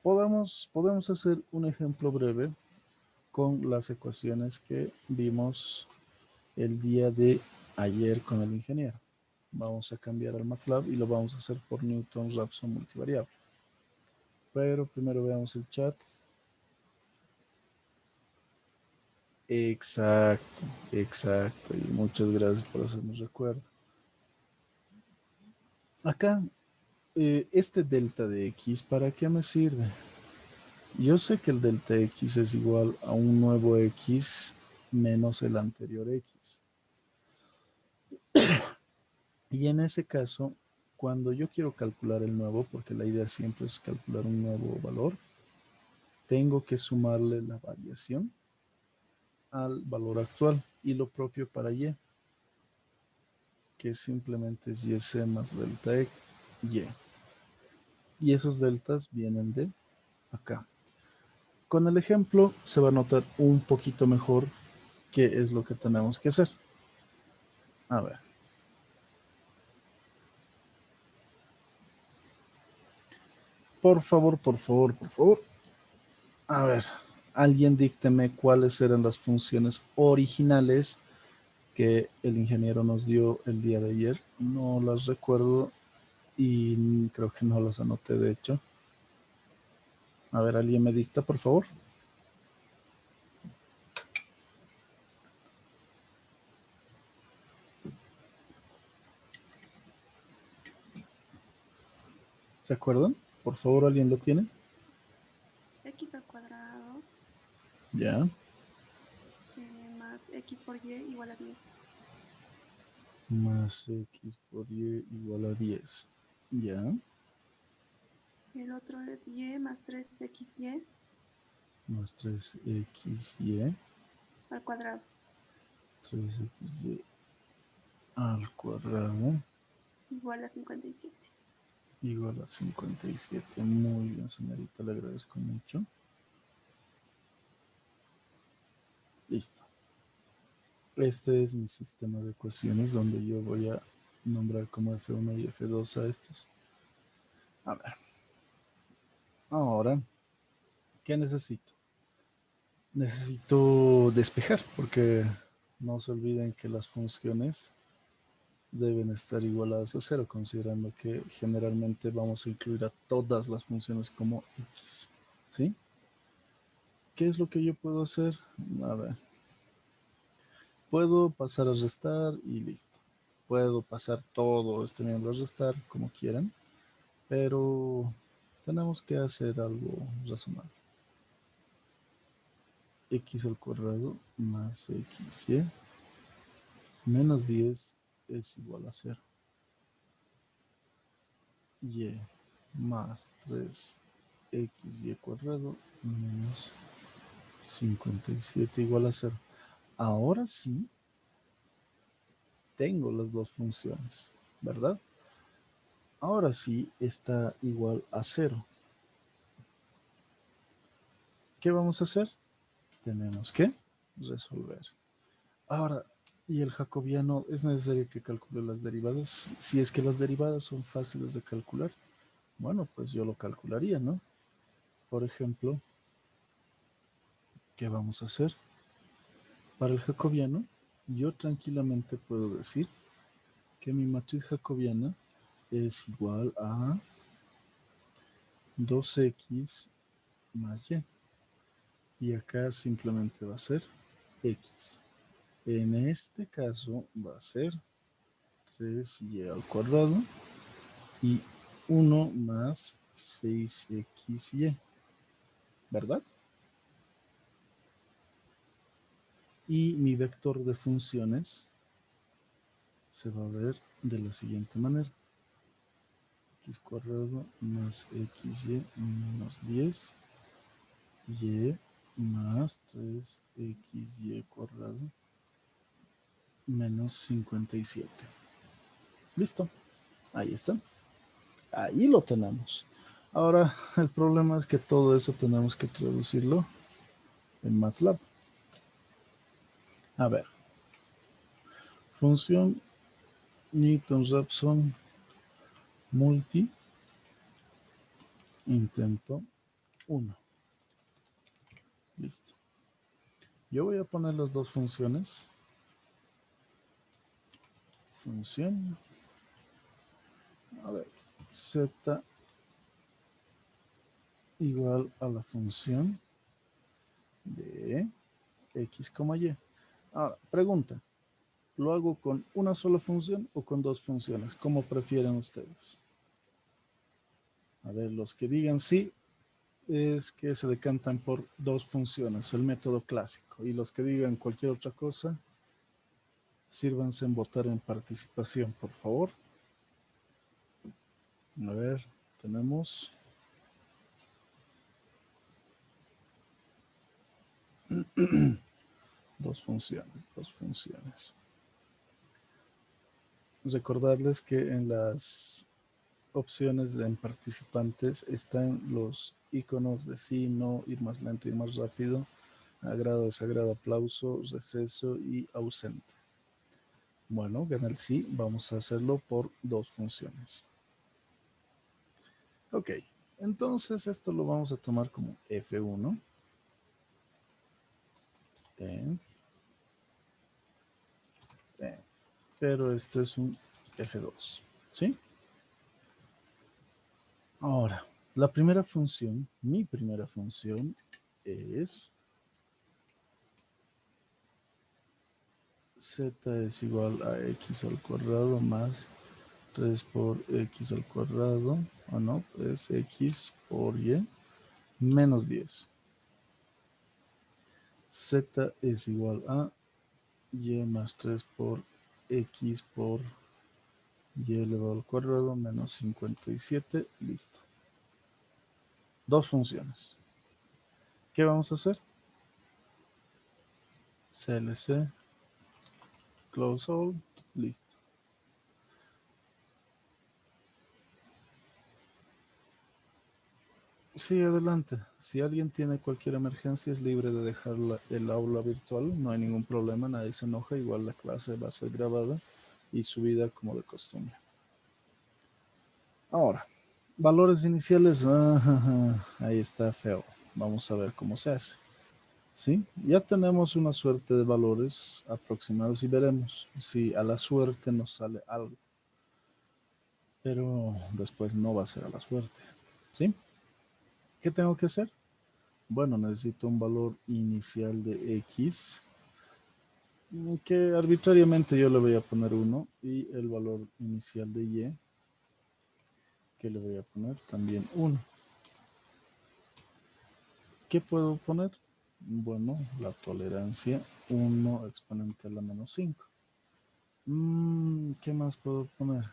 Podemos hacer un ejemplo breve con las ecuaciones que vimos el día de ayer con el ingeniero. Vamos a cambiar al MATLAB y lo vamos a hacer por Newton-Raphson multivariable. Pero primero veamos el chat. Exacto. Y muchas gracias por hacernos recuerdo. Acá, este delta de x, ¿para qué me sirve? Yo sé que el delta x es igual a un nuevo x menos el anterior x. Y en ese caso, cuando yo quiero calcular el nuevo, porque la idea siempre es calcular un nuevo valor, tengo que sumarle la variación al valor actual, y lo propio para y, que simplemente es yc más delta y. Y esos deltas vienen de acá. Con el ejemplo se va a notar un poquito mejor qué es lo que tenemos que hacer. A ver. Por favor. A ver, alguien dícteme cuáles eran las funciones originales que el ingeniero nos dio el día de ayer. No las recuerdo y creo que no las anoté, de hecho. A ver, alguien me dicta, por favor. ¿Se acuerdan? Por favor, ¿alguien lo tiene? X al cuadrado Ya. más X por Y igual a 10. Más X por Y igual a 10. Ya. El otro es Y más 3XY Más 3XY. al cuadrado. 3XY al cuadrado. Igual a 57. Igual a 57. Muy bien, señorita, le agradezco mucho. Listo. Este es mi sistema de ecuaciones donde yo voy a nombrar como F1 y F2 a estos. A ver. Ahora, ¿qué necesito? Necesito despejar porque no se olviden que las funciones deben estar igualadas a 0, considerando que generalmente vamos a incluir a todas las funciones como x. ¿Sí? ¿Qué es lo que yo puedo hacer? A ver. Puedo pasar a restar y listo. Puedo pasar todo este miembro a restar como quieran, pero tenemos que hacer algo razonable. X al cuadrado más xy menos 10 es igual a 0. Y más 3xy cuadrado menos 57 igual a 0. Ahora sí tengo las dos funciones, ¿verdad? Ahora sí está igual a 0. ¿Qué vamos a hacer? Tenemos que resolver. Ahora, ¿y el jacobiano es necesario que calcule las derivadas? Si es que las derivadas son fáciles de calcular, bueno, pues yo lo calcularía, ¿no? Por ejemplo, ¿qué vamos a hacer? Para el jacobiano, yo tranquilamente puedo decir que mi matriz jacobiana es igual a 2x más y. Y acá simplemente va a ser x. En este caso va a ser 3y al cuadrado y 1 más 6xy, ¿verdad? Y mi vector de funciones se va a ver de la siguiente manera. X cuadrado más xy menos 10 y más 3xy cuadrado menos 57. Listo. Ahí está. Ahí lo tenemos. Ahora, el problema es que todo eso tenemos que traducirlo en MATLAB. A ver. Función Newton-Raphson multi intento 1. Listo. Yo voy a poner las dos funciones. Función. A ver. Z igual a la función de x, y. Ahora, pregunta. ¿Lo hago con una sola función o con dos funciones? ¿Cómo prefieren ustedes? A ver, los que digan sí, es que se decantan por dos funciones, el método clásico. Y los que digan cualquier otra cosa, sírvanse en votar en participación, por favor. A ver, tenemos... dos funciones. Recordarles que en las opciones en participantes están los iconos de sí, no, ir más lento, ir más rápido, agrado, desagrado, aplauso, receso y ausente. Bueno, gana el sí, vamos a hacerlo por dos funciones. Ok, entonces esto lo vamos a tomar como F1. Pero este es un F2, ¿sí? Ahora, la primera función, mi primera función es z es igual a x al cuadrado más 3 por x al cuadrado, o no, es x por y menos 10. Z es igual a y más 3 por x por y elevado al cuadrado menos 57, listo. Dos funciones. ¿Qué vamos a hacer? CLC, close all, listo. Sí, adelante. Si alguien tiene cualquier emergencia, es libre de dejar el aula virtual. No hay ningún problema, nadie se enoja. Igual la clase va a ser grabada y subida como de costumbre. Ahora, valores iniciales. Ahí está feo. Vamos a ver cómo se hace. ¿Sí? Ya tenemos una suerte de valores aproximados y veremos si a la suerte nos sale algo. Pero después no va a ser a la suerte. ¿Sí? ¿Qué tengo que hacer? Bueno, necesito un valor inicial de X, que arbitrariamente yo le voy a poner 1, y el valor inicial de Y, que le voy a poner también 1. ¿Qué puedo poner? Bueno, la tolerancia 1 exponente a la menos 5. ¿Qué más puedo poner?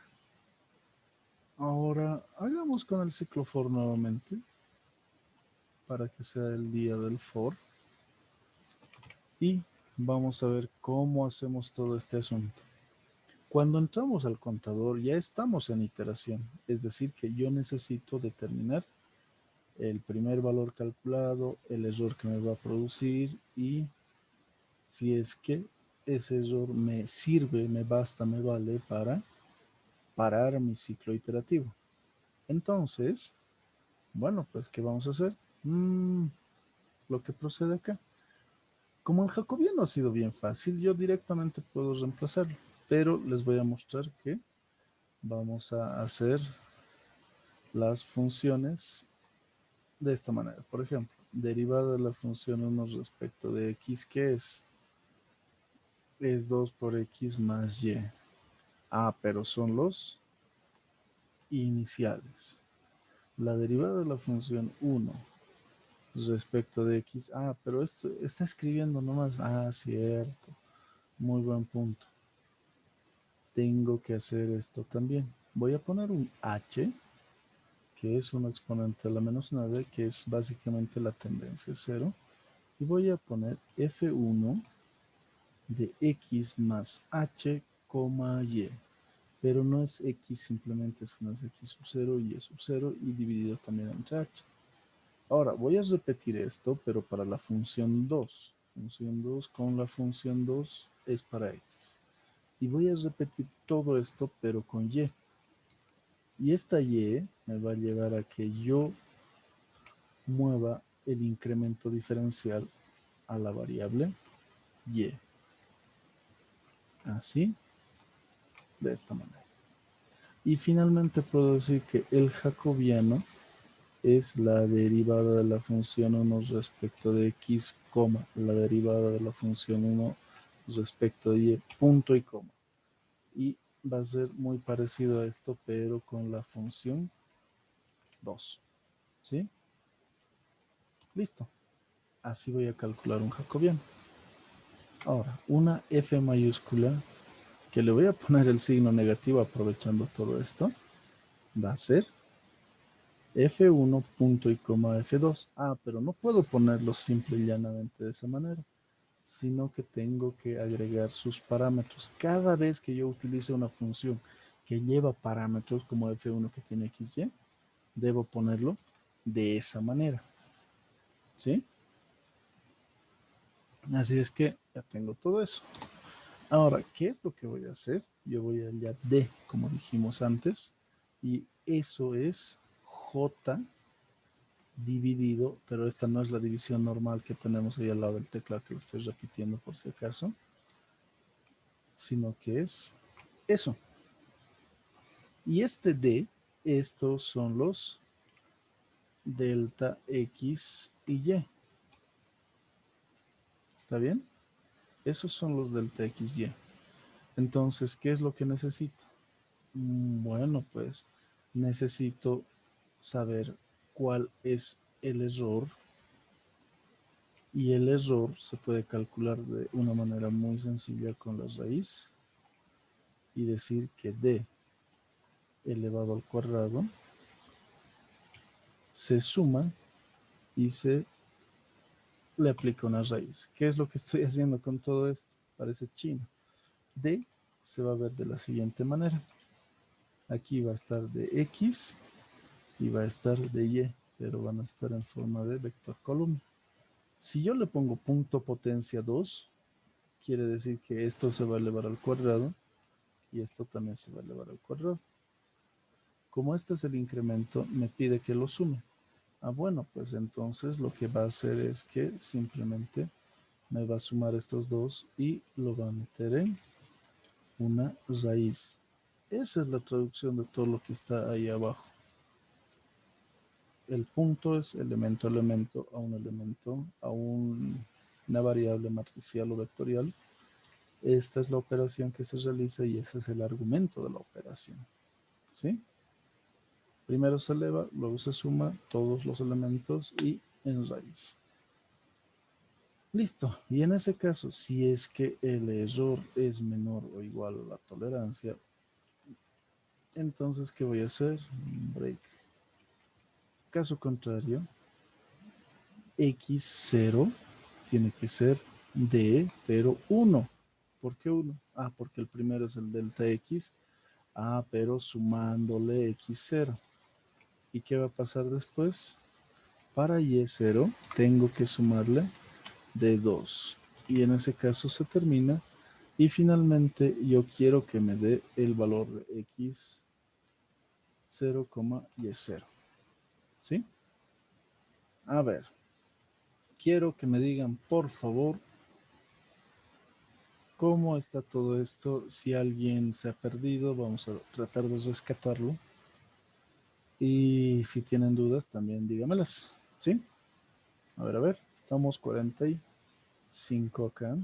Ahora, hagamos con el ciclo for nuevamente, para que sea el día del for. Y vamos a ver cómo hacemos todo este asunto. Cuando entramos al contador ya estamos en iteración, es decir que yo necesito determinar el primer valor calculado, el error que me va a producir y si es que ese error me sirve, me basta, me vale para parar mi ciclo iterativo. Entonces, bueno, pues ¿qué vamos a hacer? Lo que procede acá. Como el jacobiano ha sido bien fácil, yo directamente puedo reemplazarlo, pero les voy a mostrar que vamos a hacer las funciones de esta manera. Por ejemplo, derivada de la función 1 respecto de x, ¿qué es? Es 2 por x más y. Pero son los iniciales. La derivada de la función 1 respecto de x. Pero esto está escribiendo nomás. Cierto. Muy buen punto. Tengo que hacer esto también. Voy a poner un h, que es un exponente a la menos 9, que es básicamente la tendencia 0. Y voy a poner f1 de x más h, y. Pero no es x simplemente, sino es x sub 0 y y sub 0 y dividido también entre h. Ahora voy a repetir esto, pero para la función 2. Función 2 con la función 2 es para x. Y voy a repetir todo esto, pero con y. Y esta y me va a llevar a que yo mueva el incremento diferencial a la variable y. Así, de esta manera. Y finalmente puedo decir que el jacobiano es la derivada de la función 1 respecto de x, la derivada de la función 1 respecto de y, punto y coma. Y va a ser muy parecido a esto, pero con la función 2. ¿Sí? Listo. Así voy a calcular un jacobiano. Ahora, una f mayúscula, que le voy a poner el signo negativo aprovechando todo esto, va a ser F1 punto y coma F2. Pero no puedo ponerlo simple y llanamente de esa manera, sino que tengo que agregar sus parámetros. Cada vez que yo utilice una función que lleva parámetros como F1 que tiene XY, debo ponerlo de esa manera. ¿Sí? Así es que ya tengo todo eso. Ahora, ¿qué es lo que voy a hacer? Yo voy a hallar D, como dijimos antes, y eso es J dividido, pero esta no es la división normal que tenemos ahí al lado del teclado, que lo estoy repitiendo por si acaso, sino que es eso. Y este D, estos son los delta X y Y. ¿Está bien? Esos son los delta X y Y. Entonces, ¿qué es lo que necesito? Bueno, pues necesito saber cuál es el error. Y el error se puede calcular de una manera muy sencilla con la raíz y decir que d elevado al cuadrado se suma y se le aplica una raíz. ¿Qué es lo que estoy haciendo con todo esto? Parece chino. D se va a ver de la siguiente manera. Aquí va a estar de X y va a estar de Y, pero van a estar en forma de vector columna. Si yo le pongo punto potencia 2, quiere decir que esto se va a elevar al cuadrado y esto también se va a elevar al cuadrado. Como este es el incremento, me pide que lo sume. Ah, bueno, pues entonces lo que va a hacer es que simplemente me va a sumar estos dos y lo va a meter en una raíz. Esa es la traducción de todo lo que está ahí abajo. El punto es elemento a elemento a un elemento, a una variable matricial o vectorial. Esta es la operación que se realiza y ese es el argumento de la operación. ¿Sí? Primero se eleva, luego se suma todos los elementos y en raíz. Listo. Y en ese caso, si es que el error es menor o igual a la tolerancia, entonces, ¿qué voy a hacer? Break. Caso contrario, x0 tiene que ser d, pero 1. ¿Por qué 1? Ah, porque el primero es el delta x. Ah, pero sumándole x0. ¿Y qué va a pasar después? Para y0 tengo que sumarle d2. Y en ese caso se termina. Y finalmente yo quiero que me dé el valor de x 0, y0. ¿Sí? A ver. Quiero que me digan, por favor, cómo está todo esto. Si alguien se ha perdido, vamos a tratar de rescatarlo. Y si tienen dudas, también dígamelas. ¿Sí? A ver. Estamos 45 acá.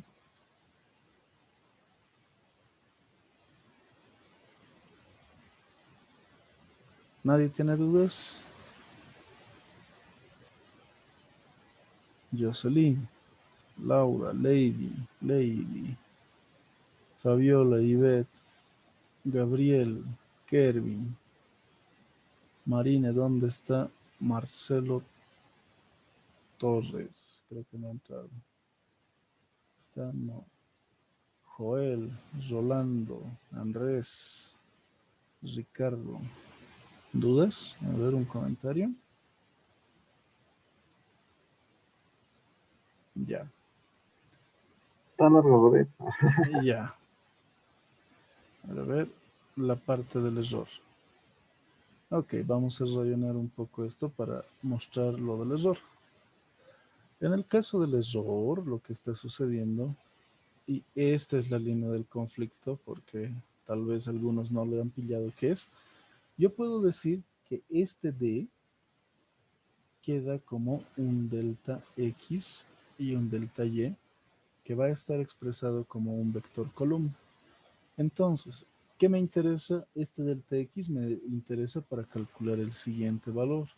¿Nadie tiene dudas? Jocelyn, Laura, Lady, Fabiola, Ivette, Gabriel, Kervin, Marine, ¿dónde está? Marcelo Torres, creo que no ha entrado. Está, no. Joel, Rolando, Andrés, Ricardo. ¿Dudas? A ver, un comentario. Ya. Está largo, Robert. Ya. A ver, la parte del error. Ok, vamos a rellenar un poco esto para mostrar lo del error. En el caso del error, lo que está sucediendo, y esta es la línea del conflicto, porque tal vez algunos no le han pillado qué es, yo puedo decir que este D queda como un delta X y un delta Y, que va a estar expresado como un vector columna. Entonces, ¿qué me interesa? Este delta X me interesa para calcular el siguiente valor.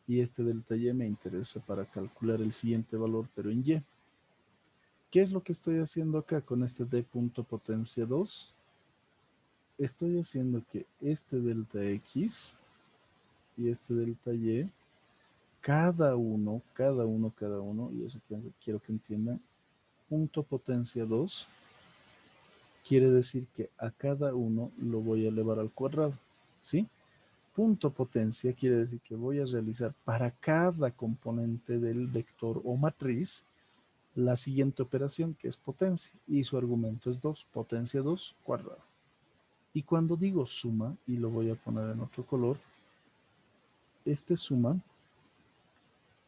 Y este delta Y me interesa para calcular el siguiente valor, pero en Y. ¿Qué es lo que estoy haciendo acá con este D punto potencia 2? Estoy haciendo que este delta X y este delta Y, cada uno, y eso quiero que entiendan, punto potencia 2 quiere decir que a cada uno lo voy a elevar al cuadrado, ¿sí? Punto potencia quiere decir que voy a realizar para cada componente del vector o matriz la siguiente operación, que es potencia, y su argumento es 2, potencia 2 cuadrado. Y cuando digo suma, y lo voy a poner en otro color, este suma,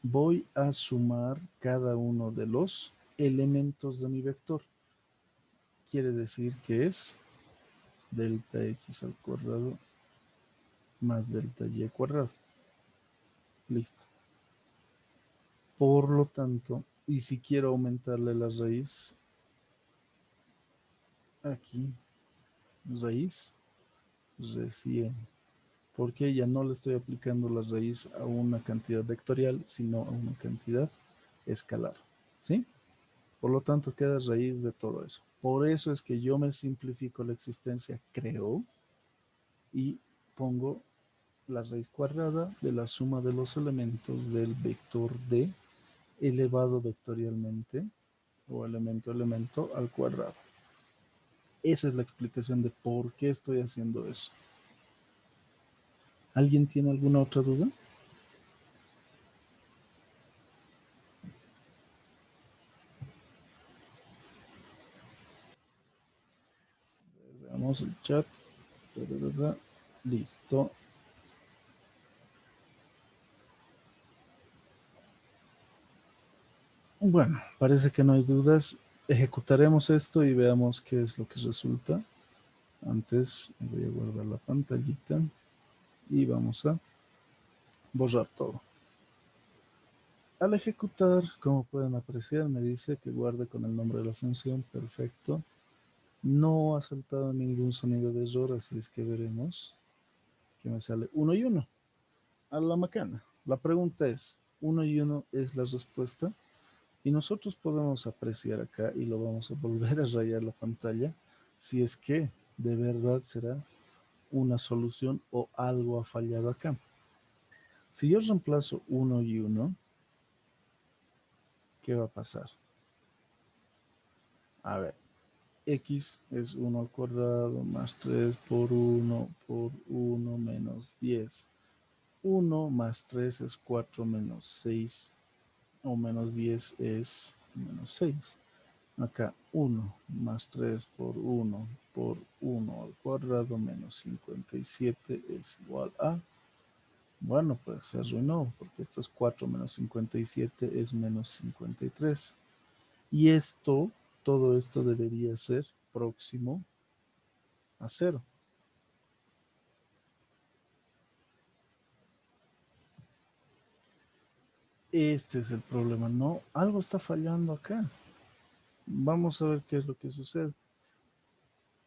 voy a sumar cada uno de los elementos de mi vector. Quiere decir que es delta x al cuadrado más delta y cuadrado. Listo. Por lo tanto, y si quiero aumentarle la raíz, aquí, raíz, recién, porque ya no le estoy aplicando la raíz a una cantidad vectorial, sino a una cantidad escalar, ¿sí? Por lo tanto, queda raíz de todo eso. Por eso es que yo me simplifico la existencia, creo, y pongo la raíz cuadrada de la suma de los elementos del vector D elevado vectorialmente, o elemento a elemento, al cuadrado. Esa es la explicación de por qué estoy haciendo eso. ¿Alguien tiene alguna otra duda? Veamos el chat. Listo. Bueno, parece que no hay dudas. Ejecutaremos esto y veamos qué es lo que resulta. Antes voy a guardar la pantallita y vamos a borrar todo. Al ejecutar, como pueden apreciar, me dice que guarde con el nombre de la función. Perfecto. No ha saltado ningún sonido de error, así es que veremos que me sale 1 y 1. A la macana. La pregunta es, 1 y 1 es la respuesta. Y nosotros podemos apreciar acá, y lo vamos a volver a rayar la pantalla, si es que de verdad será una solución o algo ha fallado acá. Si yo reemplazo 1 y 1, ¿qué va a pasar? A ver, x es 1 al cuadrado más 3 por 1 menos 10. 1 más 3 es 4 menos 6, o menos 10 es menos 6. Acá 1 más 3 por 1 al cuadrado menos 57 es igual a... Bueno, pues se arruinó, porque esto es 4 menos 57 es menos 53. Y esto, todo esto debería ser próximo a 0. Este es el problema, ¿no? Algo está fallando acá. Vamos a ver qué es lo que sucede.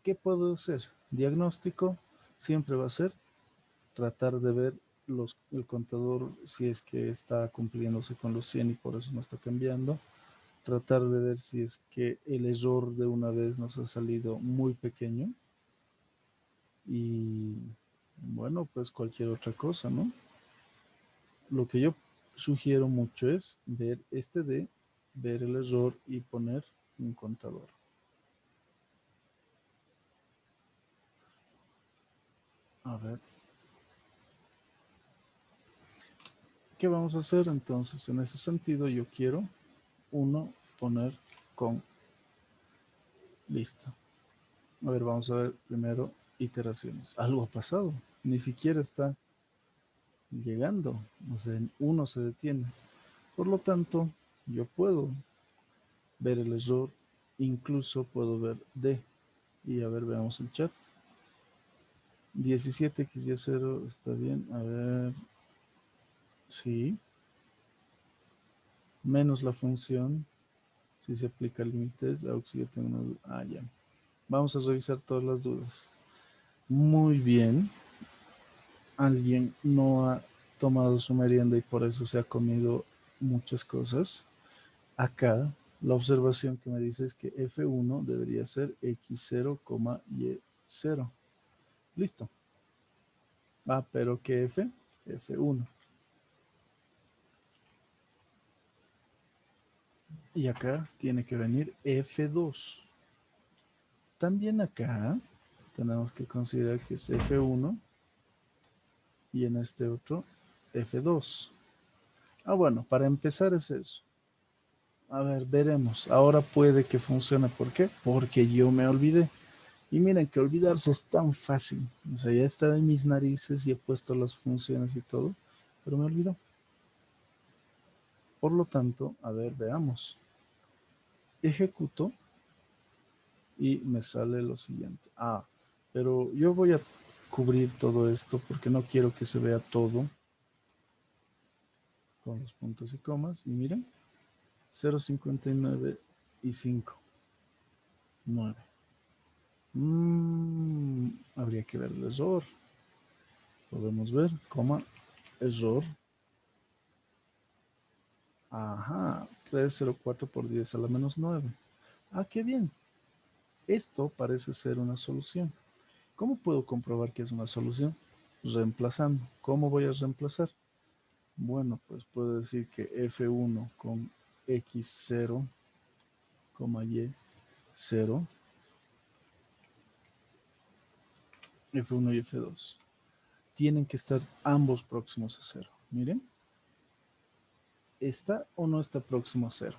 ¿Qué puedo hacer? Diagnóstico siempre va a ser tratar de ver el contador si es que está cumpliéndose con los 100 y por eso no está cambiando. Tratar de ver si es que el error de una vez nos ha salido muy pequeño. Y bueno, pues cualquier otra cosa, ¿no? Lo que yo sugiero mucho es ver ver el error y poner un contador. A ver. ¿Qué vamos a hacer entonces? En ese sentido yo quiero poner con. Listo. A ver, vamos a ver primero iteraciones. Algo ha pasado. Ni siquiera está llegando. O sea, en 1 se detiene. Por lo tanto, yo puedo ver el error. Incluso puedo ver D. Y a ver, veamos el chat. 17xy0 está bien. A ver. Sí. Menos la función. Si se aplica límites. Auxilio tengo una duda. Ah, ya. Vamos a revisar todas las dudas. Muy bien. Alguien no ha tomado su merienda y por eso se ha comido muchas cosas. Acá la observación que me dice es que F1 debería ser X0, Y0. Listo. Ah, pero ¿qué F? F1. Y acá tiene que venir F2. También acá tenemos que considerar que es F1 y en este otro F2. Ah, bueno, para empezar es eso. A ver, veremos. Ahora puede que funcione. ¿Por qué? Porque yo me olvidé. Y miren que olvidarse es tan fácil. O sea, ya estaba en mis narices y he puesto las funciones y todo, pero me olvidó. Por lo tanto, a ver, veamos. Ejecuto y me sale lo siguiente. Ah, pero yo voy a cubrir todo esto porque no quiero que se vea todo con los puntos y comas. Y miren, 0,59 y 5. 9. Habría que ver el error. Podemos ver, coma, error. Ajá, 304 por 10 a la menos 9. Ah, qué bien. Esto parece ser una solución. ¿Cómo puedo comprobar que es una solución? Reemplazando. ¿Cómo voy a reemplazar? Bueno, pues puedo decir que F1 con X0, Y0, F1 y F2. Tienen que estar ambos próximos a 0. Miren. ¿Está o no está próximo a 0?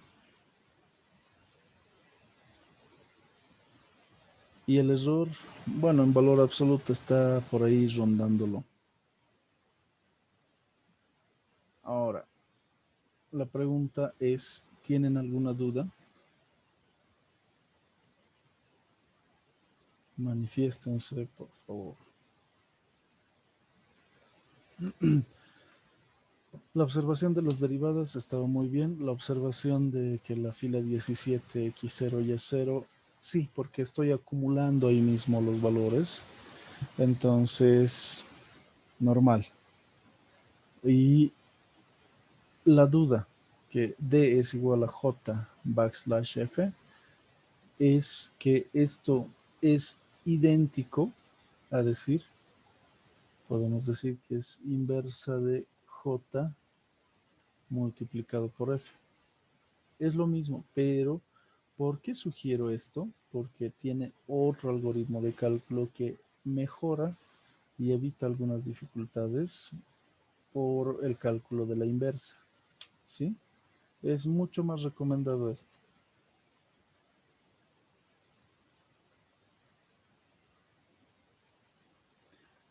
Y el error, bueno, en valor absoluto está por ahí rondándolo. Ahora, la pregunta es, ¿tienen alguna duda? Manifiéstense, por favor. La observación de las derivadas estaba muy bien. La observación de que la fila 17 X0 y Y0, sí, porque estoy acumulando ahí mismo los valores. Entonces, normal. Y la duda que D es igual a J backslash F es que esto es idéntico a decir, podemos decir que es inversa de J multiplicado por F. Es lo mismo, pero ¿por qué sugiero esto? Porque tiene otro algoritmo de cálculo que mejora y evita algunas dificultades por el cálculo de la inversa. ¿Sí? Es mucho más recomendado esto.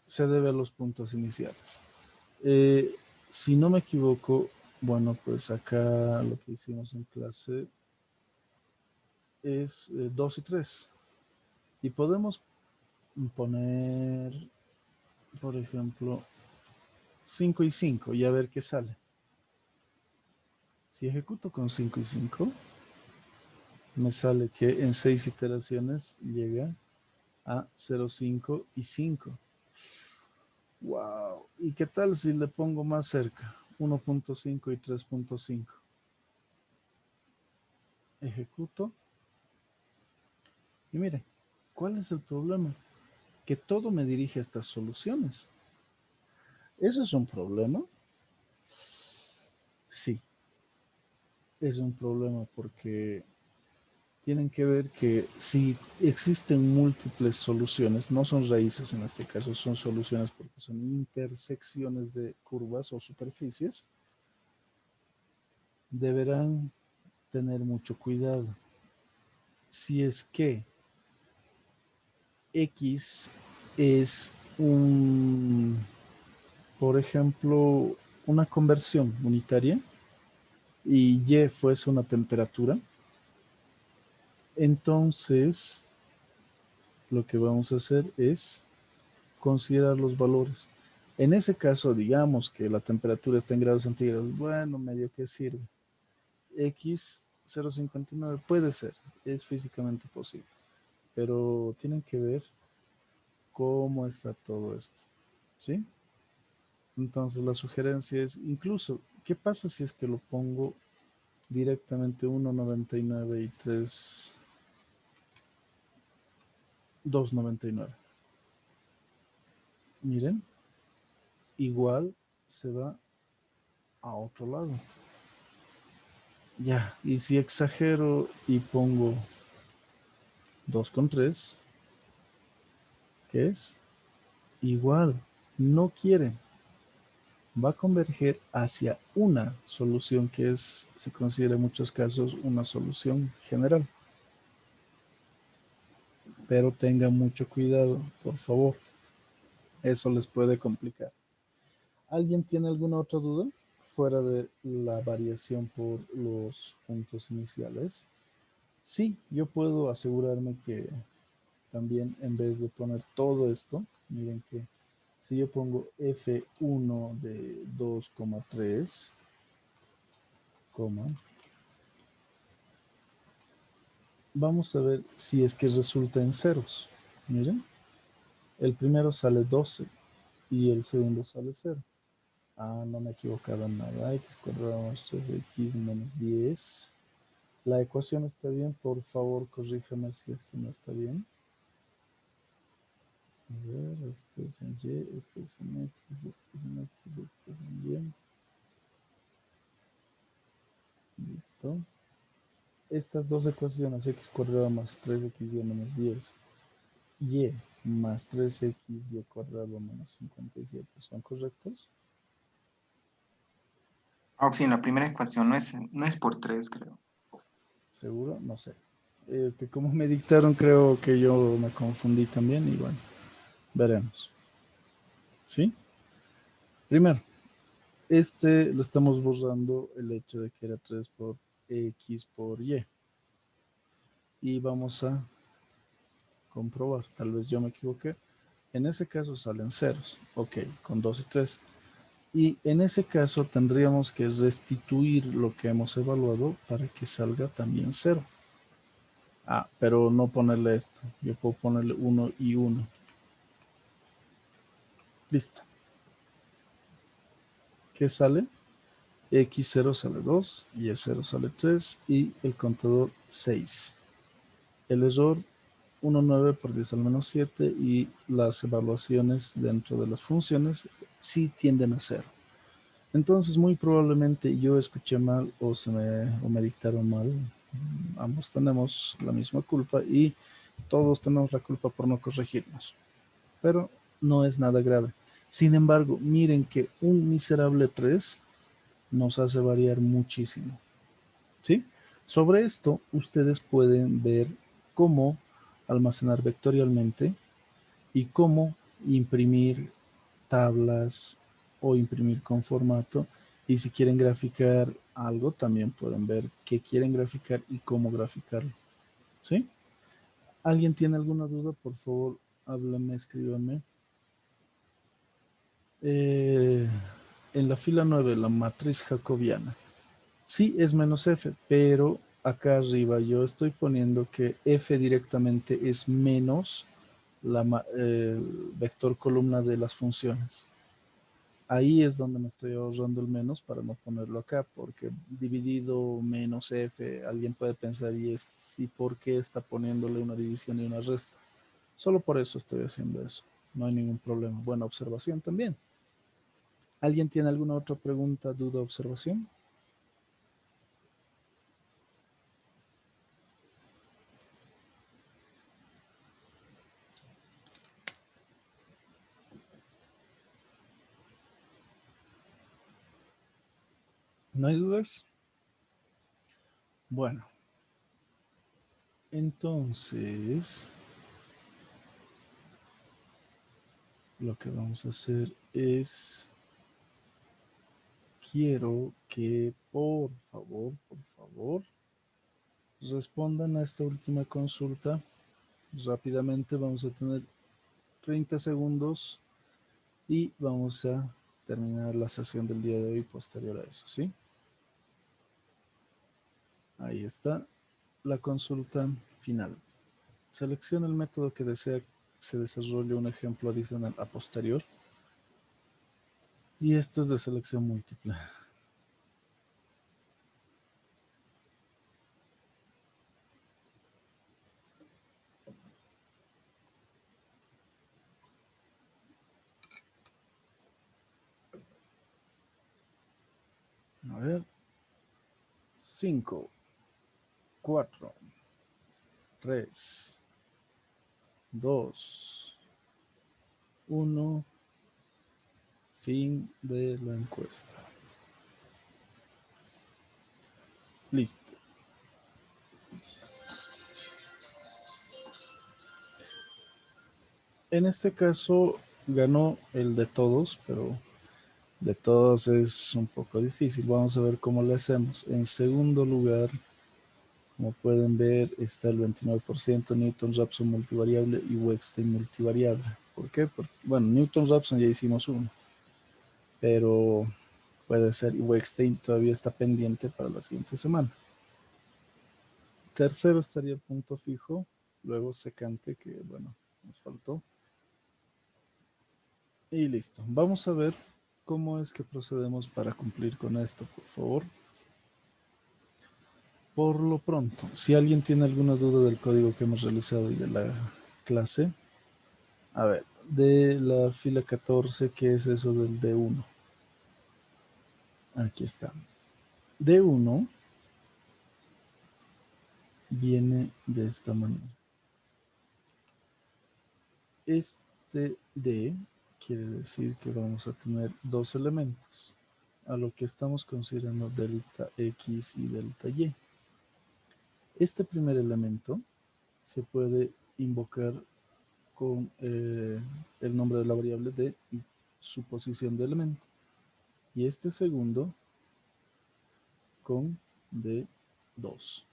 Se debe a los puntos iniciales. Si no me equivoco, bueno, pues acá lo que hicimos en clase es 2 y 3. Y podemos poner, por ejemplo, 5 y 5 y a ver qué sale. Si ejecuto con 5 y 5, me sale que en 6 iteraciones llega a 0, 5 y 5. Wow. ¿Y qué tal si le pongo más cerca? 1.5 y 3.5. Ejecuto. Y miren, ¿cuál es el problema? Que todo me dirige a estas soluciones. ¿Eso es un problema? Sí. Es un problema porque tienen que ver que si existen múltiples soluciones, no son raíces en este caso, son soluciones porque son intersecciones de curvas o superficies, deberán tener mucho cuidado. Si es que X es por ejemplo, una conversión unitaria y Y fuese una temperatura, entonces lo que vamos a hacer es considerar los valores. En ese caso, digamos que la temperatura está en grados centígrados, bueno, medio que sirve. X 0,59 puede ser, es físicamente posible, pero tienen que ver cómo está todo esto, ¿sí? Entonces la sugerencia es, incluso, ¿qué pasa si es que lo pongo directamente 1,99 y 3, 2,99? Miren, igual se va a otro lado. Ya, y si exagero y pongo 2,3, ¿qué es? Igual, no quiere. Va a converger hacia una solución que se considera en muchos casos una solución general. Pero tengan mucho cuidado, por favor. Eso les puede complicar. ¿Alguien tiene alguna otra duda? Fuera de la variación por los puntos iniciales. Sí, yo puedo asegurarme que también en vez de poner todo esto, miren que si yo pongo F1 de 2,3, vamos a ver si es que resulta en ceros. Miren, el primero sale 12 y el segundo sale 0. Ah, no me he equivocado en nada. X cuadrado más 3x menos 10. La ecuación está bien. Por favor, corríjame si es que no está bien. A ver, este es en Y, este es en X, este es en X, este es en Y. Listo. Estas dos ecuaciones, x cuadrado más 3xy menos 10, y más 3xy cuadrado menos 57, ¿son correctos? Ah, sí, en la primera ecuación no es por 3, creo. ¿Seguro? No sé. Que como me dictaron, creo que yo me confundí también y bueno, veremos. ¿Sí? Primero, lo estamos borrando el hecho de que era 3 por X por Y. Y vamos a comprobar, tal vez yo me equivoqué. En ese caso salen ceros. Ok, con 2 y 3. Y en ese caso tendríamos que restituir lo que hemos evaluado para que salga también cero. Ah, pero no ponerle esto. Yo puedo ponerle 1 y 1. Listo. ¿Qué sale? X0 sale 2, Y0 sale 3 y el contador 6. El error 1,9 por 10 al menos 7 y las evaluaciones dentro de las funciones sí tienden a cero. Entonces muy probablemente yo escuché mal o me dictaron mal. Ambos tenemos la misma culpa y todos tenemos la culpa por no corregirnos. Pero no es nada grave. Sin embargo, miren que un miserable 3 nos hace variar muchísimo. ¿Sí? Sobre esto, ustedes pueden ver cómo almacenar vectorialmente y cómo imprimir tablas o imprimir con formato. Y si quieren graficar algo, también pueden ver qué quieren graficar y cómo graficarlo. ¿Sí? ¿Alguien tiene alguna duda? Por favor, háblenme, escríbanme. En la fila 9, la matriz jacobiana. Sí, es menos f, pero acá arriba yo estoy poniendo que f directamente es menos el vector columna de las funciones. Ahí es donde me estoy ahorrando el menos para no ponerlo acá, porque dividido menos f, alguien puede pensar, ¿y por qué está poniéndole una división y una resta? Solo por eso estoy haciendo eso. No hay ningún problema. Buena observación también. ¿Alguien tiene alguna otra pregunta, duda, observación? ¿No hay dudas? Bueno, entonces lo que vamos a hacer es, quiero que por favor, respondan a esta última consulta rápidamente. Vamos a tener 30 segundos y vamos a terminar la sesión del día de hoy posterior a eso, ¿sí? Ahí está la consulta final. Selecciona el método que desea se desarrolle un ejemplo adicional a posterior. Y esto es de selección múltiple. A ver. 5, 4, 3, 2, 1. Fin de la encuesta. Listo. En este caso ganó el de todos, pero de todos es un poco difícil. Vamos a ver cómo le hacemos. En segundo lugar, como pueden ver, está el 29%, Newton-Raphson multivariable y Wettstein multivariable. ¿Por qué? Porque, bueno, Newton-Raphson ya hicimos uno, pero puede ser, y Wettstein todavía está pendiente para la siguiente semana. Tercero estaría el punto fijo, luego secante, que bueno, nos faltó. Y listo. Vamos a ver cómo es que procedemos para cumplir con esto, por favor. Por lo pronto, si alguien tiene alguna duda del código que hemos realizado y de la clase, a ver, de la fila 14, ¿qué es eso del D1? Aquí está. D1 viene de esta manera. Este D quiere decir que vamos a tener dos elementos, a lo que estamos considerando delta X y delta Y. Este primer elemento se puede invocar con el nombre de la variable de su posición de elemento. Y este segundo con D2.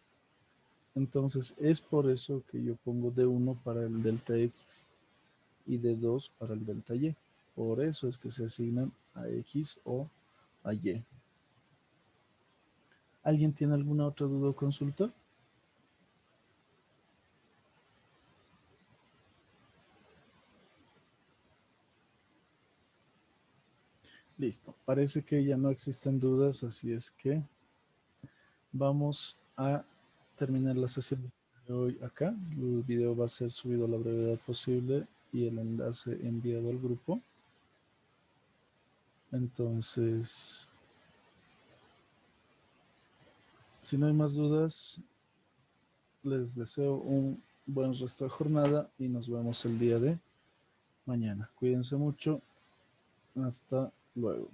Entonces es por eso que yo pongo D1 para el delta X y D2 para el delta Y. Por eso es que se asignan a X o a Y. ¿Alguien tiene alguna otra duda o consulta? Listo. Parece que ya no existen dudas, así es que vamos a terminar la sesión de hoy acá. El video va a ser subido a la brevedad posible y el enlace enviado al grupo. Entonces, si no hay más dudas, les deseo un buen resto de jornada y nos vemos el día de mañana. Cuídense mucho. Hasta luego.